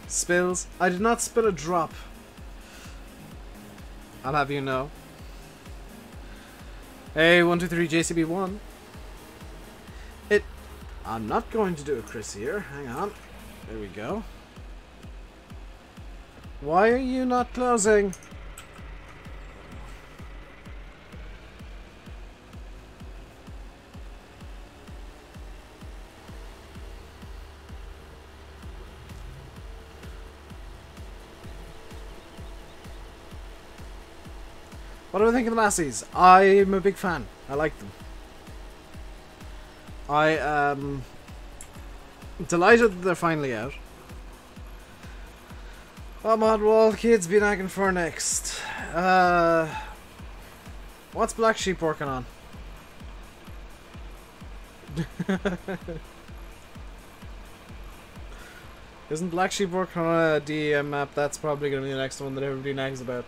Spills? I did not spill a drop. I'll have you know. Hey, 123 JCB1. I'm not going to do it, Chris, here. Hang on. There we go. Why are you not closing? What do I think of the MASSEYS? I'm a big fan. I like them. I am delighted that they're finally out. What mod will all kids be nagging for next? What's Black Sheep working on? Isn't Black Sheep working on a DEM map? That's probably going to be the next one that everybody nags about.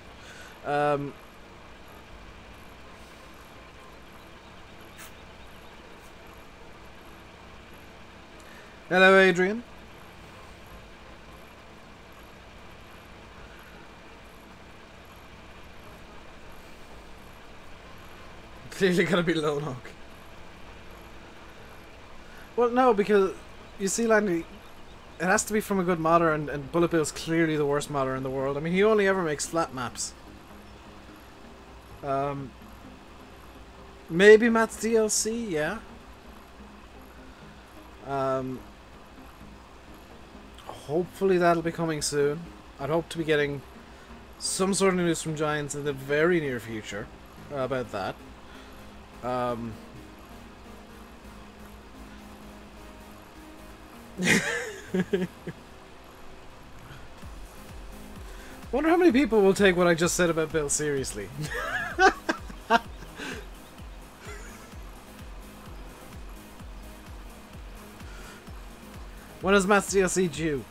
Hello, Adrian. Clearly gonna be Lone Hawk. Well, no, because you see, Landy, it has to be from a good modder, and Bullet Bill's clearly the worst modder in the world. I mean, he only ever makes flat maps. Maybe Matt's DLC, yeah. Hopefully that'll be coming soon. I'd hope to be getting some sort of news from Giants in the very near future about that. Wonder how many people will take what I just said about Bill seriously. When is Matt's DLC due?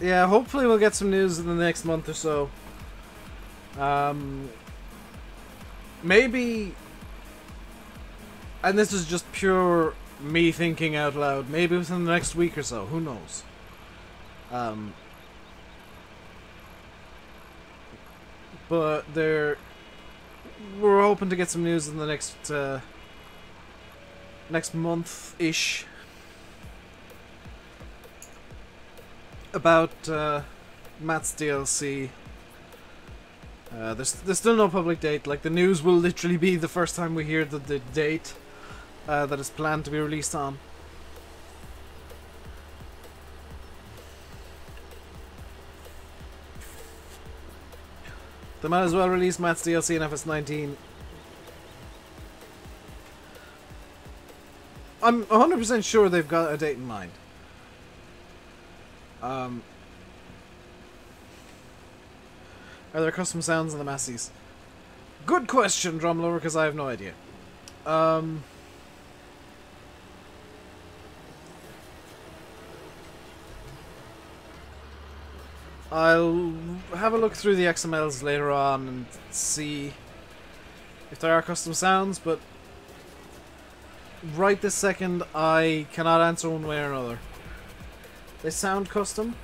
Yeah, hopefully we'll get some news in the next month or so. Maybe, and this is just pure me thinking out loud, maybe within the next week or so, who knows. But we're hoping to get some news in the next month-ish about Matt's DLC. There's still no public date. Like, the news will literally be the first time we hear the date that is planned to be released on. They might as well release Matt's DLC in FS19. I'm 100% sure they've got a date in mind. Are there custom sounds in the MASSEYS? Good question, Drumlover, because I have no idea. I'll have a look through the XMLs later on and see if there are custom sounds, but right this second I cannot answer one way or another. They sound custom.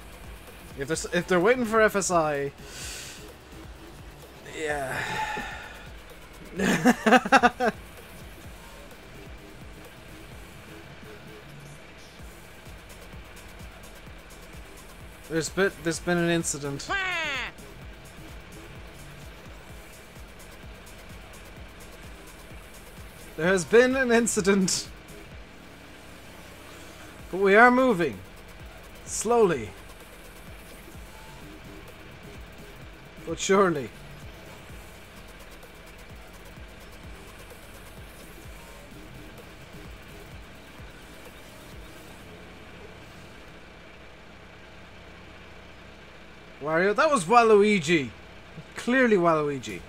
If they're waiting for FSI, yeah. There's been an incident. There has been an incident. But we are moving. Slowly. But surely. Wario, that was Waluigi. Clearly Waluigi.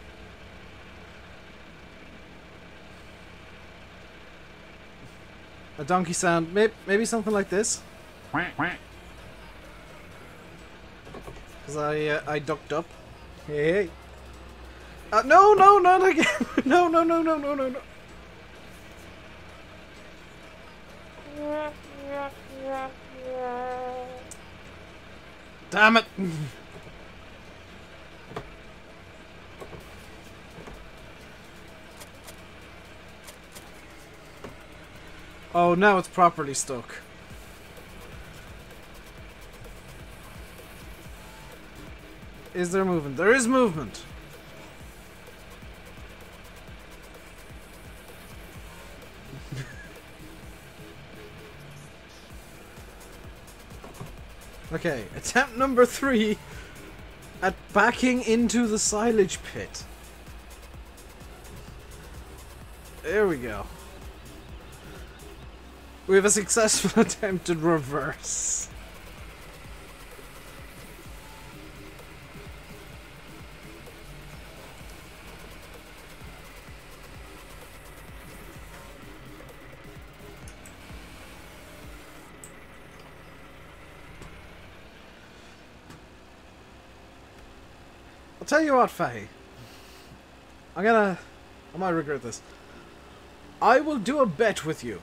A donkey sound, maybe something like this. Because I ducked up. Hey. No, not again. No. Damn it. Oh, now it's properly stuck. Is there movement? There is movement. Okay, attempt number 3 at backing into the silage pit. There we go. We have a successful attempted reverse. I'll tell you what, Fahy. I might regret this. I will do a bet with you.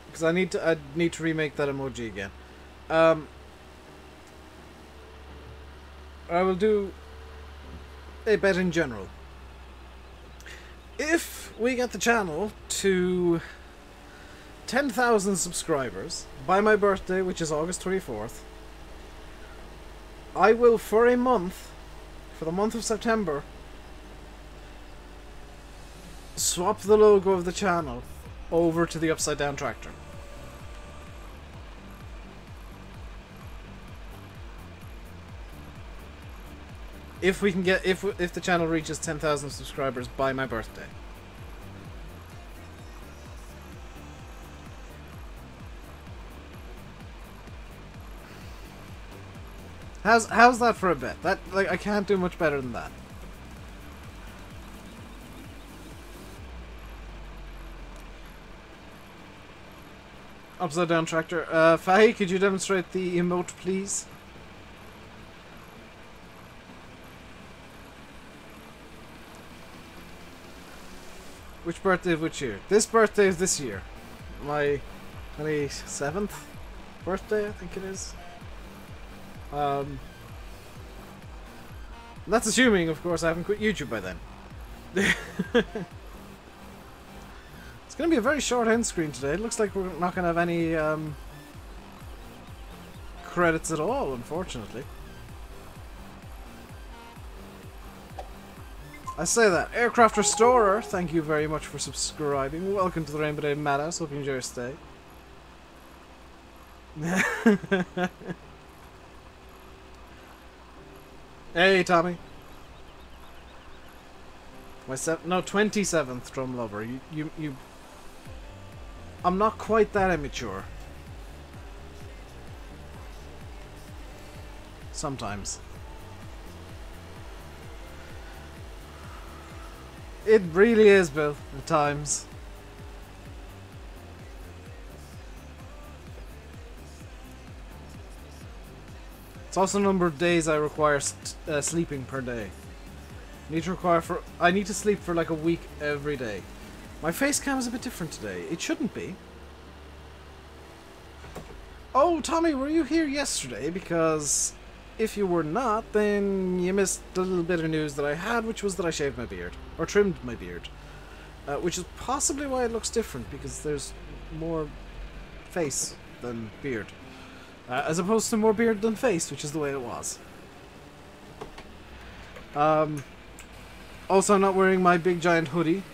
Because I need to remake that emoji again. I will do a bet in general. If we get the channel to 10,000 subscribers by my birthday, which is August 24th, I will, for a month, for the month of September, swap the logo of the channel over to the upside down tractor. If we can get, if the channel reaches 10,000 subscribers by my birthday. How's that for a bet? That, like, I can't do much better than that. Upside down tractor. Fahy, could you demonstrate the emote, please? Which birthday of which year? This birthday is this year. My 27th birthday, I think it is. That's assuming, of course, I haven't quit YouTube by then. It's going to be a very short end screen today. It looks like we're not going to have any credits at all, unfortunately. I say that. Aircraft Restorer, thank you very much for subscribing. Welcome to the RainbowDave Madhouse. Hope you enjoy your stay. Hey, Tommy. My 27th drum lover. You. I'm not quite that immature. Sometimes. It really is, Bill, at times. It's also the number of days I require sleeping per day. I need to sleep for like a week every day. My face cam is a bit different today. It shouldn't be. Oh, Tommy, were you here yesterday? Because if you were not, then you missed a little bit of news that I had, which was that I shaved my beard. Or trimmed my beard. Which is possibly why it looks different, because there's more face than beard. As opposed to more beard than face, which is the way it was. Also, I'm not wearing my big giant hoodie,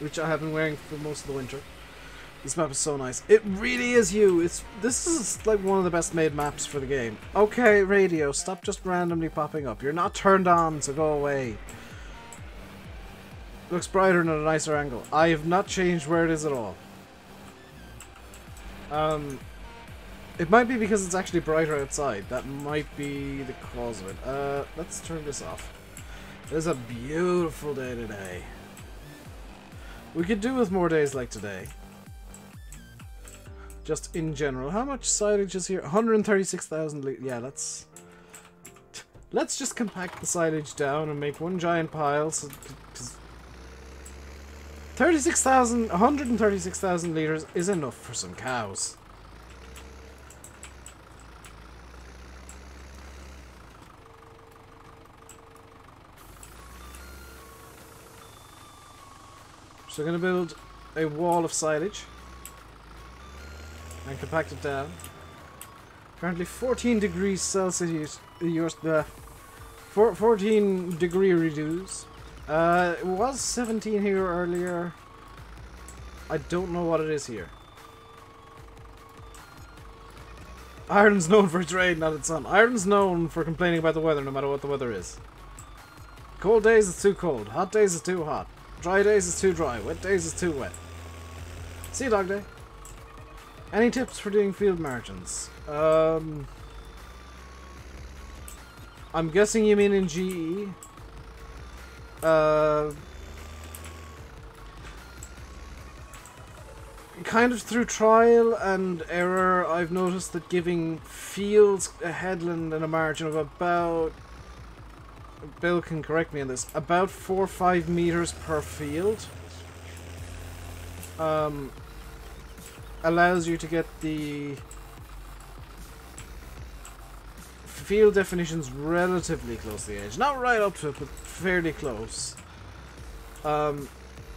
which I have been wearing for most of the winter. This map is so nice. It really is you. This is like one of the best made maps for the game. Okay, radio, stop just randomly popping up. You're not turned on, so go away. Looks brighter and at a nicer angle. I have not changed where it is at all. It might be because it's actually brighter outside. That might be the cause of it. Let's turn this off. It is a beautiful day today. We could do with more days like today. Just in general. How much silage is here? 136,000 liters. Yeah, let's just compact the silage down and make one giant pile. So, 136,000 liters is enough for some cows. So we're going to build a wall of silage and compact it down. Currently 14 degrees Celsius, 14 degree reduce. It was 17 here earlier. I don't know what it is here. Ireland's known for its rain, not its sun. Ireland's known for complaining about the weather no matter what the weather is. Cold days it's too cold. Hot days it's too hot. Dry days is too dry. Wet days is too wet. See you, Dog Day. Any tips for doing field margins? I'm guessing you mean in GE. Kind of through trial and error, I've noticed that giving fields a headland and a margin of about Bill can correct me on this, about 4 or 5 meters per field. Allows you to get the field definitions relatively close to the edge. Not right up to it, but fairly close. And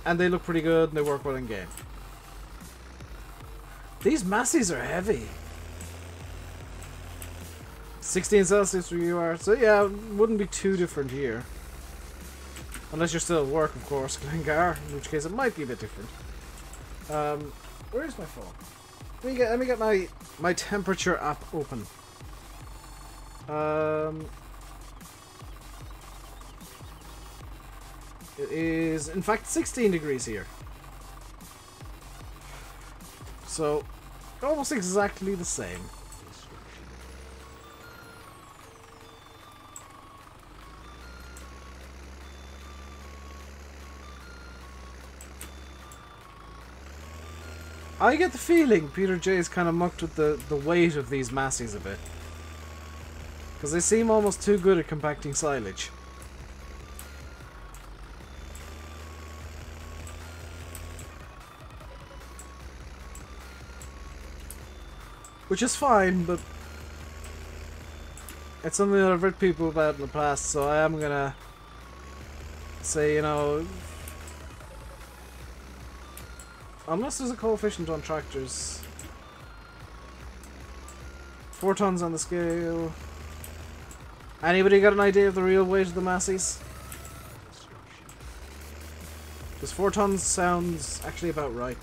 they look pretty good and they work well in game. These MASSEYS are heavy. 16 Celsius where you are, so yeah, it wouldn't be too different here. Unless you're still at work, of course, Glengar, in which case it might be a bit different. Where's my phone? Let me get my temperature app open. It is, in fact, 16 degrees here. So, almost exactly the same. I get the feeling Peter J is kind of mucked with the weight of these MASSEYS a bit. Because they seem almost too good at compacting silage. Which is fine, but it's something that I've read people about in the past, so I am gonna say, you know, unless there's a coefficient on tractors. 4 tons on the scale. Anybody got an idea of the real weight of the MASSEYS? Because 4 tons sounds actually about right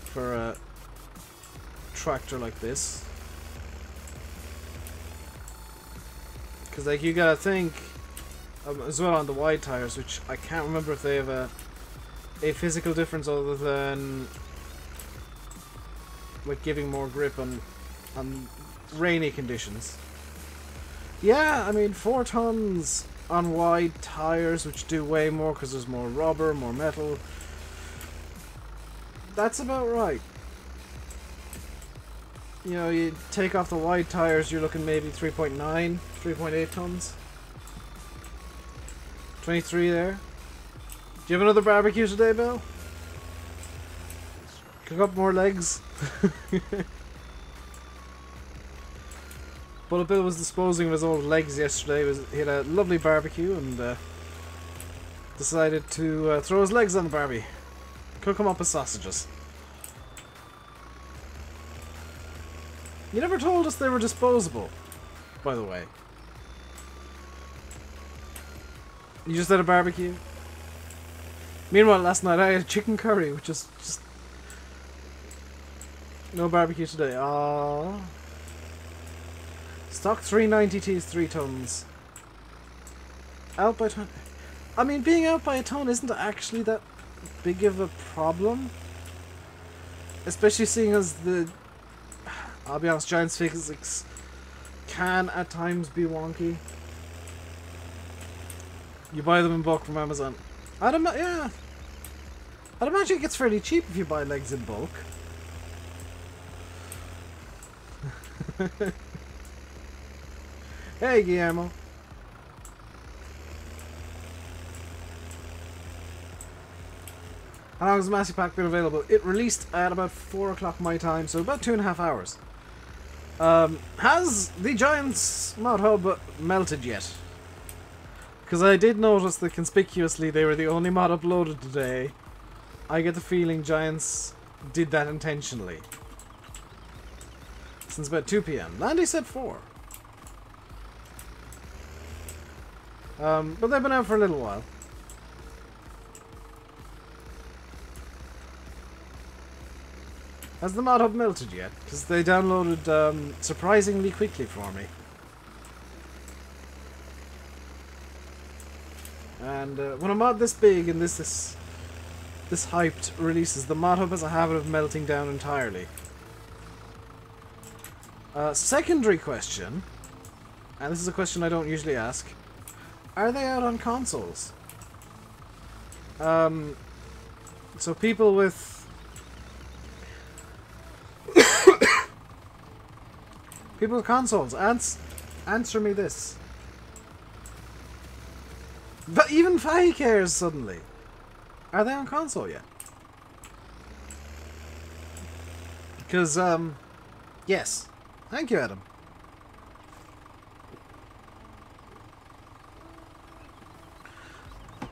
for a tractor like this. Because like you gotta think as well on the wide tires, which I can't remember if they have a physical difference other than like giving more grip on rainy conditions. Yeah, I mean 4 tons on wide tires, which do way more because there's more rubber, more metal. That's about right. You know, you take off the wide tires, you're looking maybe 3.9, 3.8 tons. 23 there. Do you have another barbecue today, Bill? Cook up more legs? But Bill was disposing of his old legs yesterday. He had a lovely barbecue and decided to throw his legs on the barbie. Cook them up as sausages. You never told us they were disposable, by the way. You just had a barbecue? Meanwhile, last night I had chicken curry, which is just... No barbecue today. Aww. Stock 390T is 3 tons. Out by a ton. I mean, being out by a ton isn't actually that big of a problem. Especially seeing as the... I'll be honest, Giants physics can at times be wonky. You buy them in bulk from Amazon. Yeah. I'd imagine it gets fairly cheap if you buy legs in bulk. Hey, Guillermo. How long has the Massey Pack been available? It released at about 4 o'clock my time, so about 2.5 hours. Has the Giants mod hub melted yet? Because I did notice that conspicuously they were the only mod uploaded today. I get the feeling Giants did that intentionally. Since about 2 PM. Landy said 4. But they've been out for a little while. Has the mod hub melted yet? Because they downloaded surprisingly quickly for me. And when a mod this big and this hyped releases, the mod hub has a habit of melting down entirely. Secondary question, and this is a question I don't usually ask. Are they out on consoles? So people with... people with consoles, answer me this. But even Fahy cares suddenly. Are they on console yet? Because, yes. Thank you, Adam.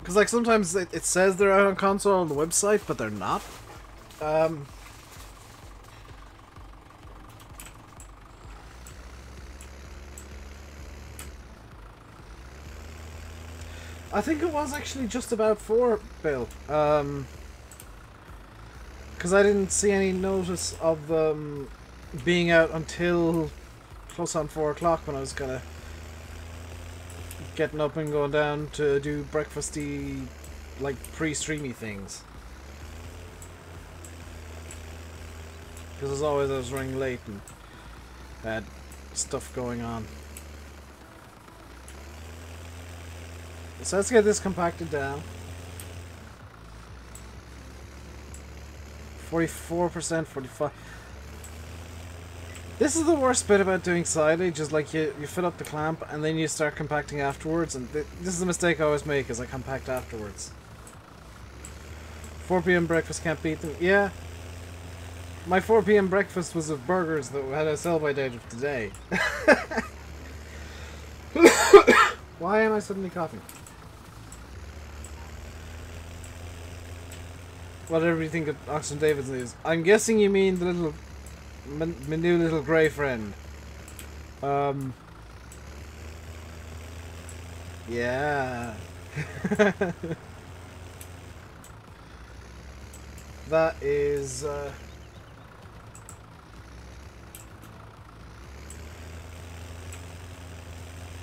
Because, like, sometimes it says they're out on console on the website, but they're not. I think it was actually just about 4, Bill. Because I didn't see any notice of them being out until close on 4 o'clock when I was kind of getting up and going down to do breakfasty, like, pre-streamy things. Because as always I was running late and had stuff going on. So let's get this compacted down. 44%, 45%. This is the worst bit about doing silage, is like you fill up the clamp and then you start compacting afterwards, and this is the mistake I always make, is I compact afterwards. 4 PM breakfast can't beat them. Yeah. My 4 PM breakfast was of burgers that had a sell-by date of today. Why am I suddenly coughing? What did everybody think of Oxford David's news? I'm guessing you mean the little... my new little grey friend. Yeah. That is...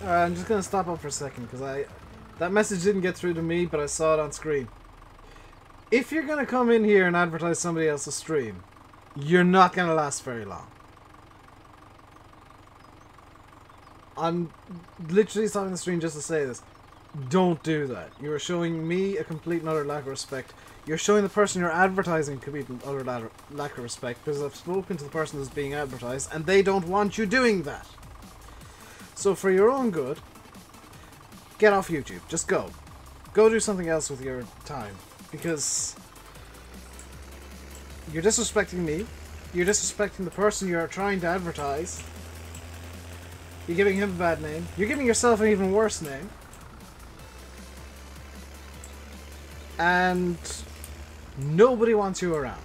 I'm just gonna stop up for a second, because that message didn't get through to me, but I saw it on screen. If you're gonna come in here and advertise somebody else's stream, you're not gonna last very long. I'm literally stopping the stream just to say this. Don't do that. You are showing me a complete and utter lack of respect. You're showing the person you're advertising a complete and utter lack of respect, because I've spoken to the person who's being advertised and they don't want you doing that. So for your own good, get off YouTube. Just go. Go do something else with your time. Because you're disrespecting me, you're disrespecting the person you're trying to advertise, you're giving him a bad name, you're giving yourself an even worse name, and nobody wants you around.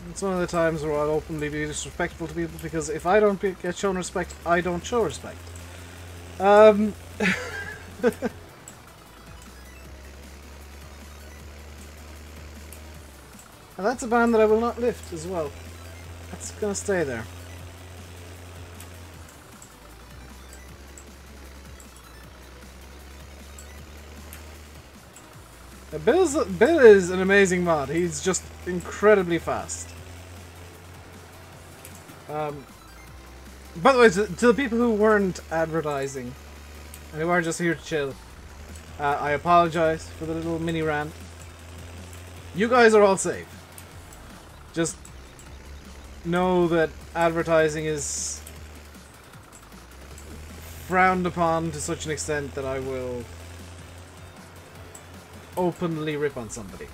It's one of the times where I'll openly be disrespectful to people, because if I don't get shown respect, I don't show respect. And that's a ban that I will not lift as well. That's gonna stay there. Bill is an amazing mod. He's just incredibly fast. By the way, to the people who weren't advertising and who are just here to chill, I apologize for the little mini rant. You guys are all safe. Just know that advertising is frowned upon to such an extent that I will openly rip on somebody.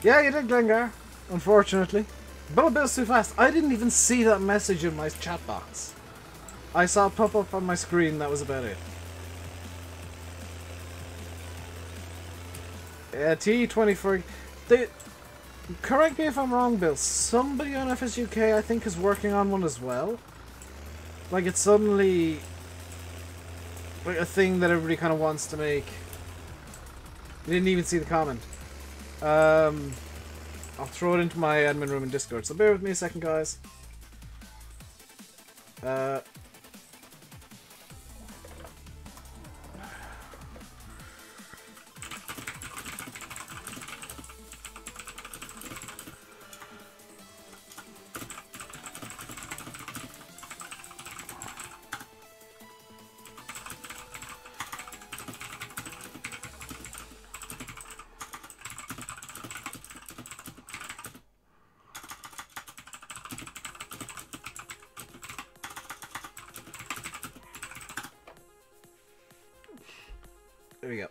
Yeah, you did, Glengar. Unfortunately. But Bill's too fast. I didn't even see that message in my chat box. I saw it pop up on my screen, that was about it. Yeah, T24... Correct me if I'm wrong, Bill. Somebody on FSUK, I think, is working on one as well. Like, it's suddenly... like a thing that everybody kind of wants to make. You didn't even see the comment. I'll throw it into my admin room in Discord, so bear with me a second, guys. There we go.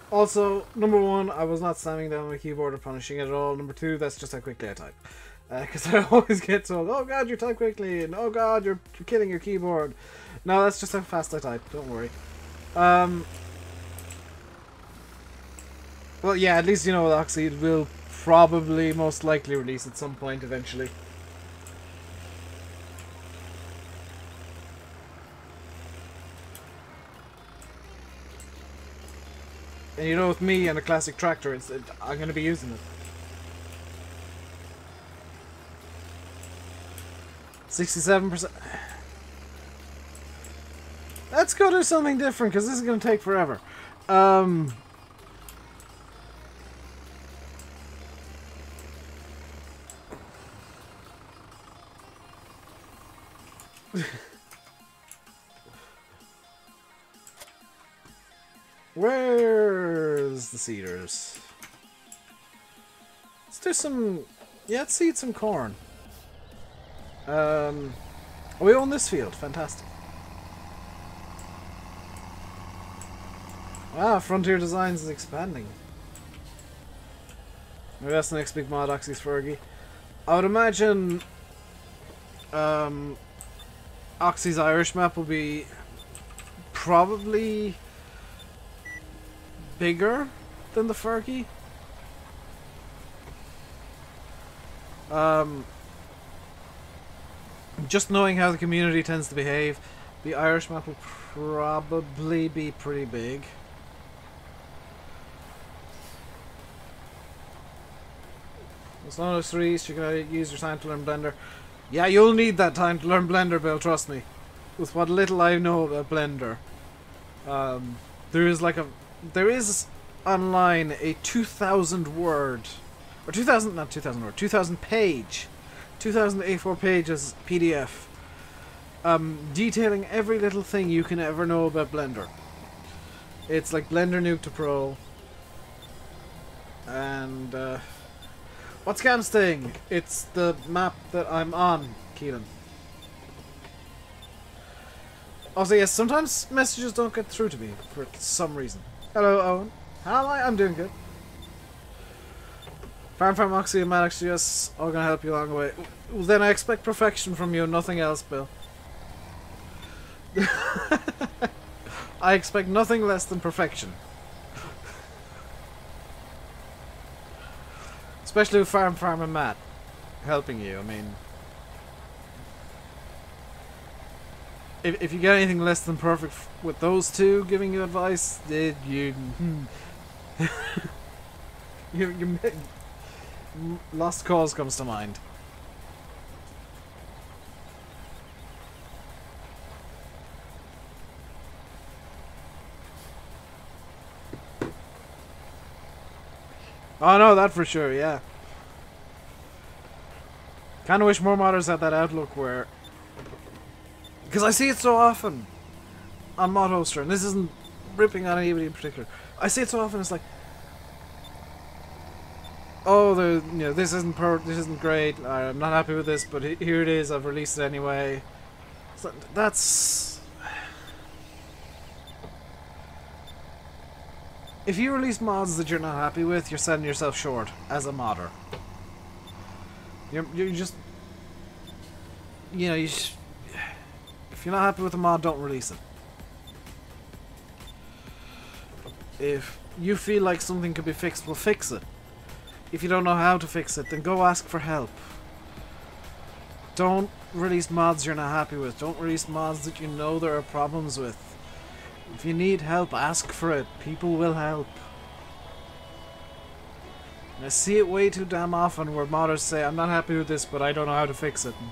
Also, number one, I was not slamming down my keyboard or punishing it at all. Number two, that's just how quickly I type. Because I always get told, oh god, you type quickly, and oh god, you're killing your keyboard. No, that's just how fast I type, don't worry. Well, yeah, at least you know with Oxy, it will probably most likely release at some point eventually. And you know, with me and a classic tractor, I'm going to be using it. 67%. Let's go do something different, because this is going to take forever. Where's the seeders? Let's do some... Yeah, let's seed some corn. We own this field. Fantastic. Wow, Frontier Designs is expanding. Maybe that's the next big mod, Oxy's Fergie. I would imagine Oxy's Irish map will be probably bigger than the Fergie. Just knowing how the community tends to behave, the Irish map will probably be pretty big. As long as 3, you can use your time to learn Blender. Yeah, you'll need that time to learn Blender, Bill, trust me. With what little I know about Blender. There is online a 2,000 word, or 2,000 page, 2,000 A4 pages PDF, detailing every little thing you can ever know about Blender. It's like Blender Nuke to Pro, and what's Gamsting? It's the map that I'm on, Keelan. Also, yes, sometimes messages don't get through to me for some reason. Hello, Owen. How am I? I'm doing good. Farm Oxy and Maddox, yes, all gonna help you along the way. Well, then I expect perfection from you, nothing else, Bill. I expect nothing less than perfection. Especially with Farm and Matt helping you, I mean... If you get anything less than perfect with those two giving you advice, you Lost Cause comes to mind. Oh no, that for sure, yeah. Kinda wish more modders had that outlook where... Because I see it so often on Mod Hoster, and this isn't ripping on anybody in particular. I see it so often, it's like... Oh, this isn't great, I'm not happy with this, but here it is, I've released it anyway. So that's... If you release mods that you're not happy with, you're selling yourself short as a modder. You're just... You know, if you're not happy with a mod, don't release it. If you feel like something could be fixed, well, fix it. If you don't know how to fix it, then go ask for help. Don't release mods you're not happy with. Don't release mods that you know there are problems with. If you need help, ask for it. People will help. And I see it way too damn often where modders say, I'm not happy with this, but I don't know how to fix it. And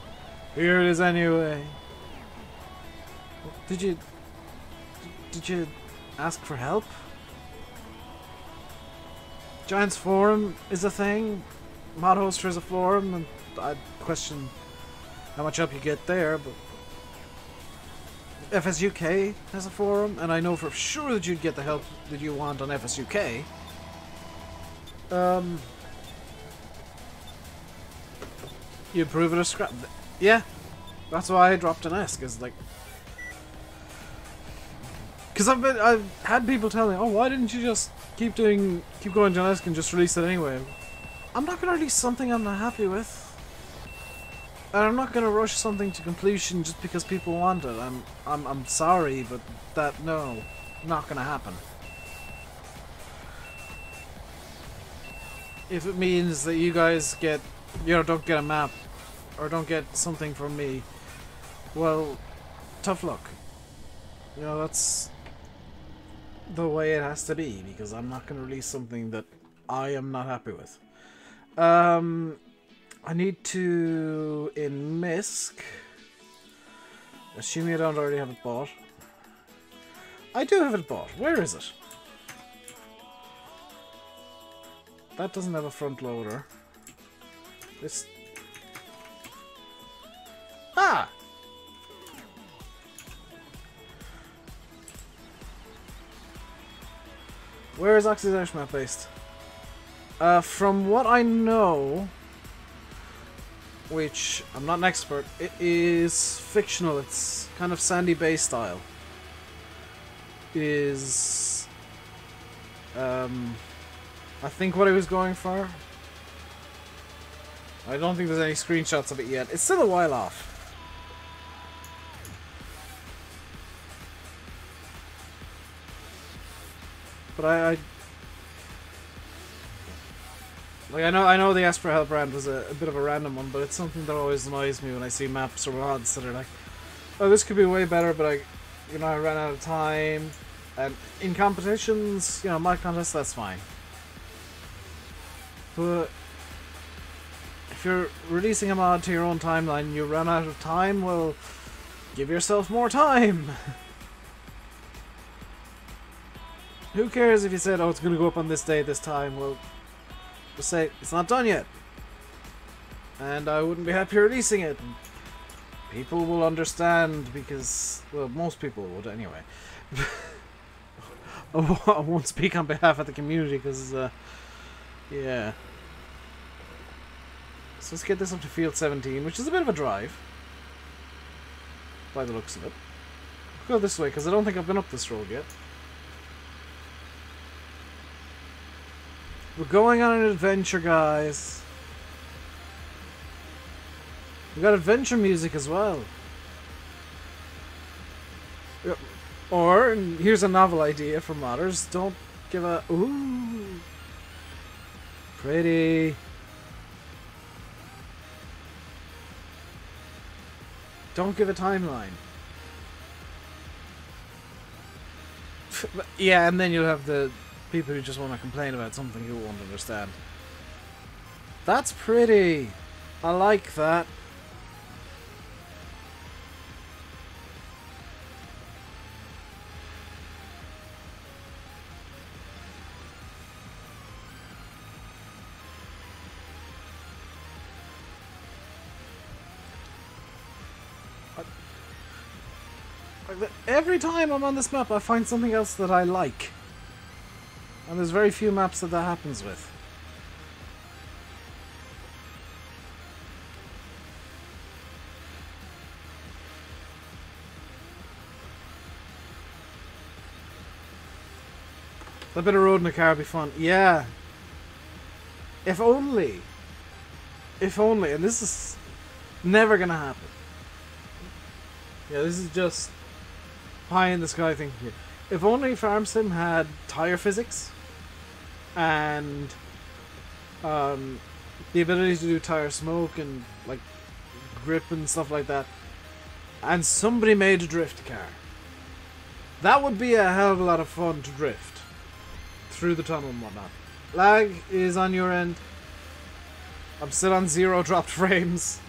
here it is anyway. Did you ask for help? Giants Forum is a thing. Mod Hoster is a forum, and I question how much help you get there, but FSUK has a forum, and I know for sure that you'd get the help that you want on FSUK. You approve it or scrap? Yeah, That's why I dropped an S, cause like, cause I've had people tell me, oh, why didn't you just keep going to an S and just release it anyway? I'm not gonna release something I'm not happy with. And I'm not gonna rush something to completion just because people want it. I'm sorry, but no, not gonna happen. If it means that you guys get, don't get a map, or don't get something from me, well, tough luck. That's the way it has to be, because I'm not gonna release something that I am not happy with. I need to, in MISC, assuming I don't already have it bought. I do have it bought. Where is it? That doesn't have a front loader. This... Ah! Where is Oxy's Irish map based? From what I know... which I'm not an expert, it is fictional. It's kind of Sandy Bay style. Is I think what I was going for. I don't think there's any screenshots of it yet. It's still a while off. But I know the Ask for Help brand was a bit of a random one, but it's something that always annoys me when I see maps or mods that are like, oh, this could be way better, but I ran out of time. And in competitions, mod contests, that's fine. But if you're releasing a mod to your own timeline and you run out of time, well, give yourself more time. Who cares if you said, oh, it's going to go up on this day, this time? Well, just say, it's not done yet. And I wouldn't be happy releasing it. And people will understand because, well, most people would anyway. I won't speak on behalf of the community because, yeah. So let's get this up to field 17, which is a bit of a drive. By the looks of it. I'll go this way because I don't think I've been up this road yet. We're going on an adventure, guys. We got adventure music as well. Or, and here's a novel idea for modders, don't give a... Ooh! Pretty. Don't give a timeline. Yeah, and then you'll have the people who just want to complain about something who won't understand. That's pretty. I like that. Every time I'm on this map, I find something else that I like. And there's very few maps that happens with. A bit of road in the car would be fun. Yeah. If only. If only. And this is never gonna happen. Yeah, this is just pie in the sky thing here. If only Farm Sim had tire physics and the ability to do tire smoke and like grip and stuff like that, and somebody made a drift car, that would be a hell of a lot of fun to drift through the tunnel and whatnot. Lag is on your end. I'm still on 0 dropped frames.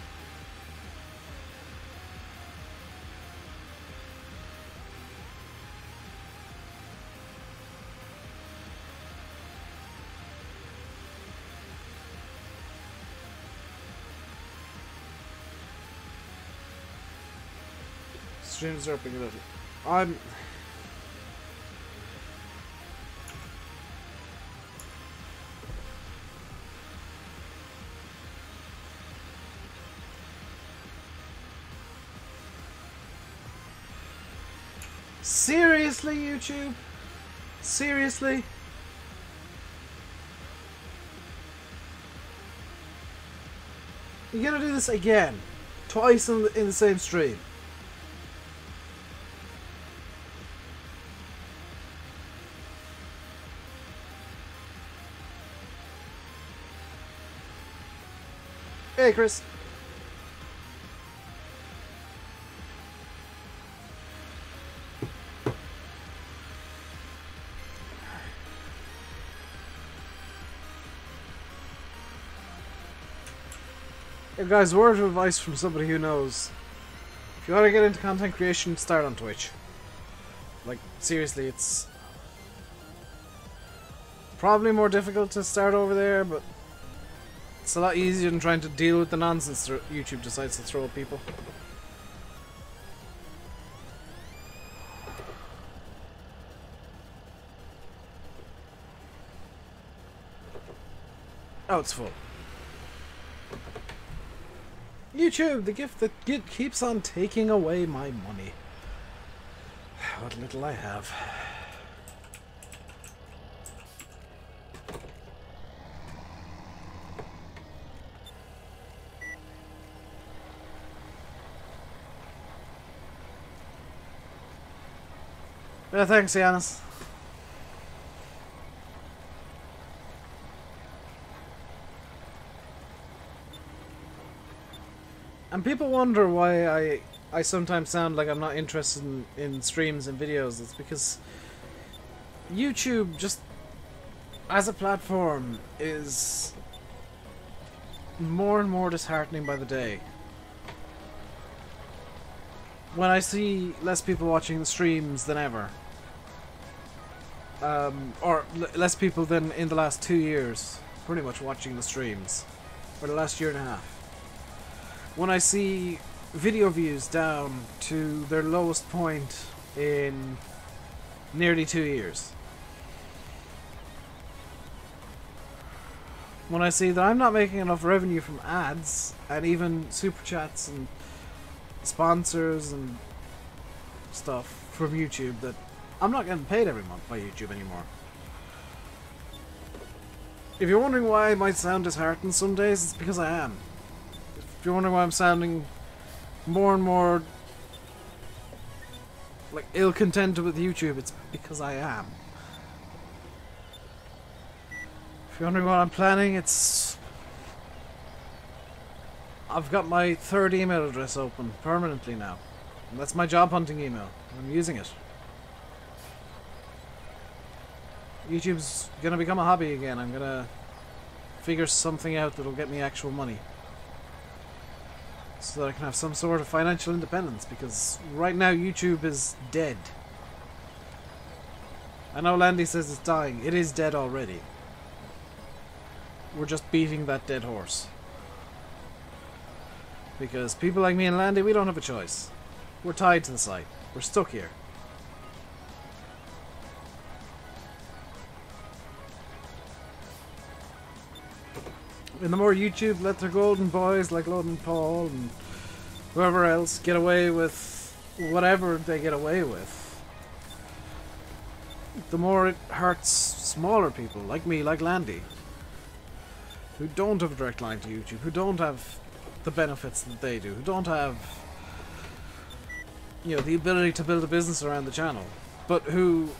Streams are up a little. I'm... Seriously, YouTube? Seriously? You're gonna do this again? Twice in the same stream? Hey, Chris. Hey guys, word of advice from somebody who knows. If you want to get into content creation, start on Twitch. Like, seriously, it's probably more difficult to start over there, but it's a lot easier than trying to deal with the nonsense YouTube decides to throw at people. Oh, it's full. YouTube, the gift that keeps on taking away my money. What little I have. Yeah, thanks, Giannis. And people wonder why I sometimes sound like I'm not interested in streams and videos. It's because YouTube, just as a platform, is more and more disheartening by the day. When I see less people watching the streams than ever, or less people than in the last 2 years, pretty much watching the streams, or the last year and a half. When I see video views down to their lowest point in nearly 2 years. When I see that I'm not making enough revenue from ads and even super chats and sponsors and stuff from YouTube, that I'm not getting paid every month by YouTube anymore. If you're wondering why I might sound disheartened some days, it's because I am. If you're wondering why I'm sounding more and more like ill-contented with YouTube, it's because I am. If you're wondering what I'm planning, it's... I've got my 3rd email address open permanently now. And that's my job hunting email. I'm using it. YouTube's gonna become a hobby again. I'm gonna figure something out that'll get me actual money, so that I can have some sort of financial independence, because right now YouTube is dead. I know Landy says it's dying. It is dead already. We're just beating that dead horse. Because people like me and Landy, we don't have a choice. We're tied to the site. We're stuck here. And the more YouTube let their golden boys like Logan Paul and whoever else get away with whatever they get away with, the more it hurts smaller people like me, like Landy, who don't have a direct line to YouTube, who don't have the benefits that they do, who don't have, you know, the ability to build a business around the channel, but who,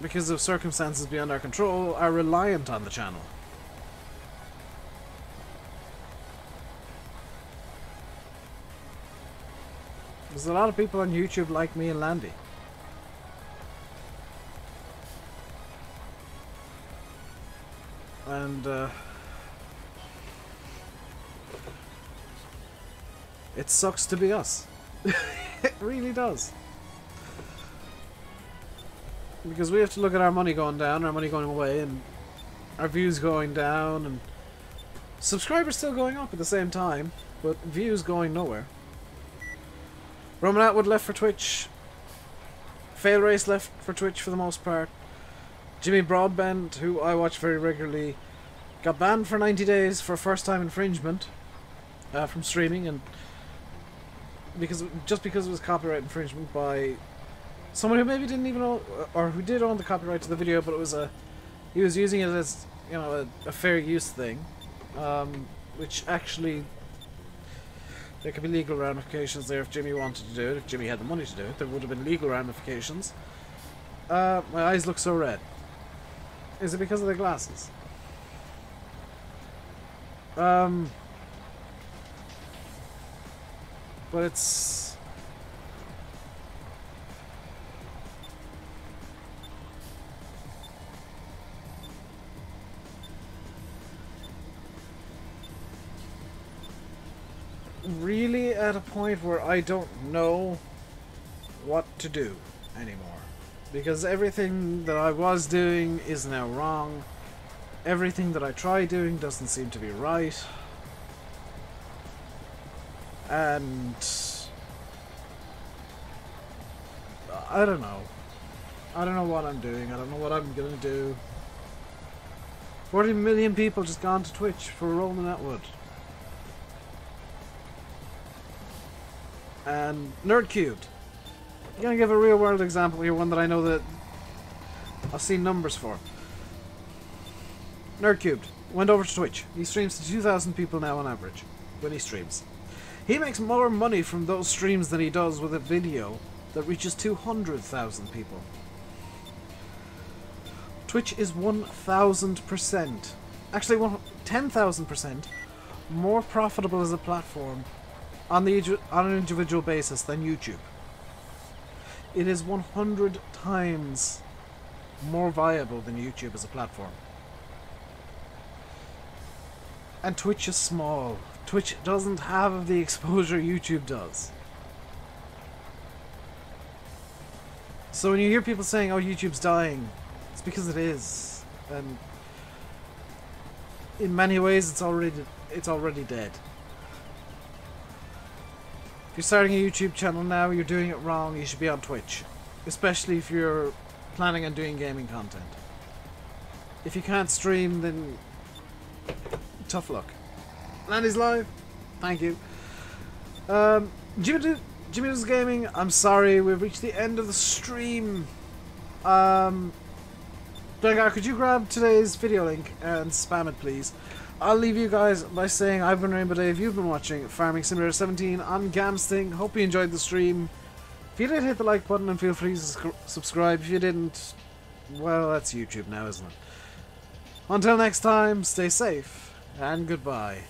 because of circumstances beyond our control, are reliant on the channel. There's a lot of people on YouTube like me and Landy. And it sucks to be us. It really does. Because we have to look at our money going down, our money going away, and our views going down, and subscribers still going up at the same time, but views going nowhere. Roman Atwood left for Twitch. Fail Race left for Twitch for the most part. Jimmy Broadbent, who I watch very regularly, got banned for 90 days for first time infringement from streaming, and because it was copyright infringement by someone who maybe didn't even own, or who did own the copyright to the video, but it was he was using it as, you know, a fair use thing, which actually there could be legal ramifications there if Jimmy wanted to do it. If Jimmy had the money to do it, there would have been legal ramifications. My eyes look so red. Is it because of the glasses? But it's... really at a point where I don't know what to do anymore. Because everything that I was doing is now wrong. Everything that I try doing doesn't seem to be right. And I don't know. I don't know what I'm doing. I don't know what I'm gonna do. 40 million people just gone to Twitch for Rolling Atwood. And Nerd Cubed. I'm gonna give a real world example here, one that I know that I've seen numbers for. Nerd Cubed went over to Twitch. He streams to 2,000 people now on average when he streams. He makes more money from those streams than he does with a video that reaches 200,000 people. Twitch is 1,000%, actually 10,000% more profitable as a platform on an individual basis than YouTube. It is 100 times more viable than YouTube as a platform. And Twitch is small. Twitch doesn't have the exposure YouTube does. So when you hear people saying, oh, YouTube's dying, it's because it is. And in many ways it's already dead. If you're starting a YouTube channel now, you're doing it wrong. You should be on Twitch. Especially if you're planning on doing gaming content. If you can't stream, then tough luck. Landy's live. Thank you. Jimmy Does Gaming, I'm sorry, we've reached the end of the stream. Blengar, could you grab today's video link and spam it, please? I'll leave you guys by saying I've been RainbowDave, you've been watching Farming Simulator 17 on Gamsting. Hope you enjoyed the stream. If you did, hit the like button and feel free to subscribe. If you didn't, well, that's YouTube now, isn't it? Until next time, stay safe and goodbye.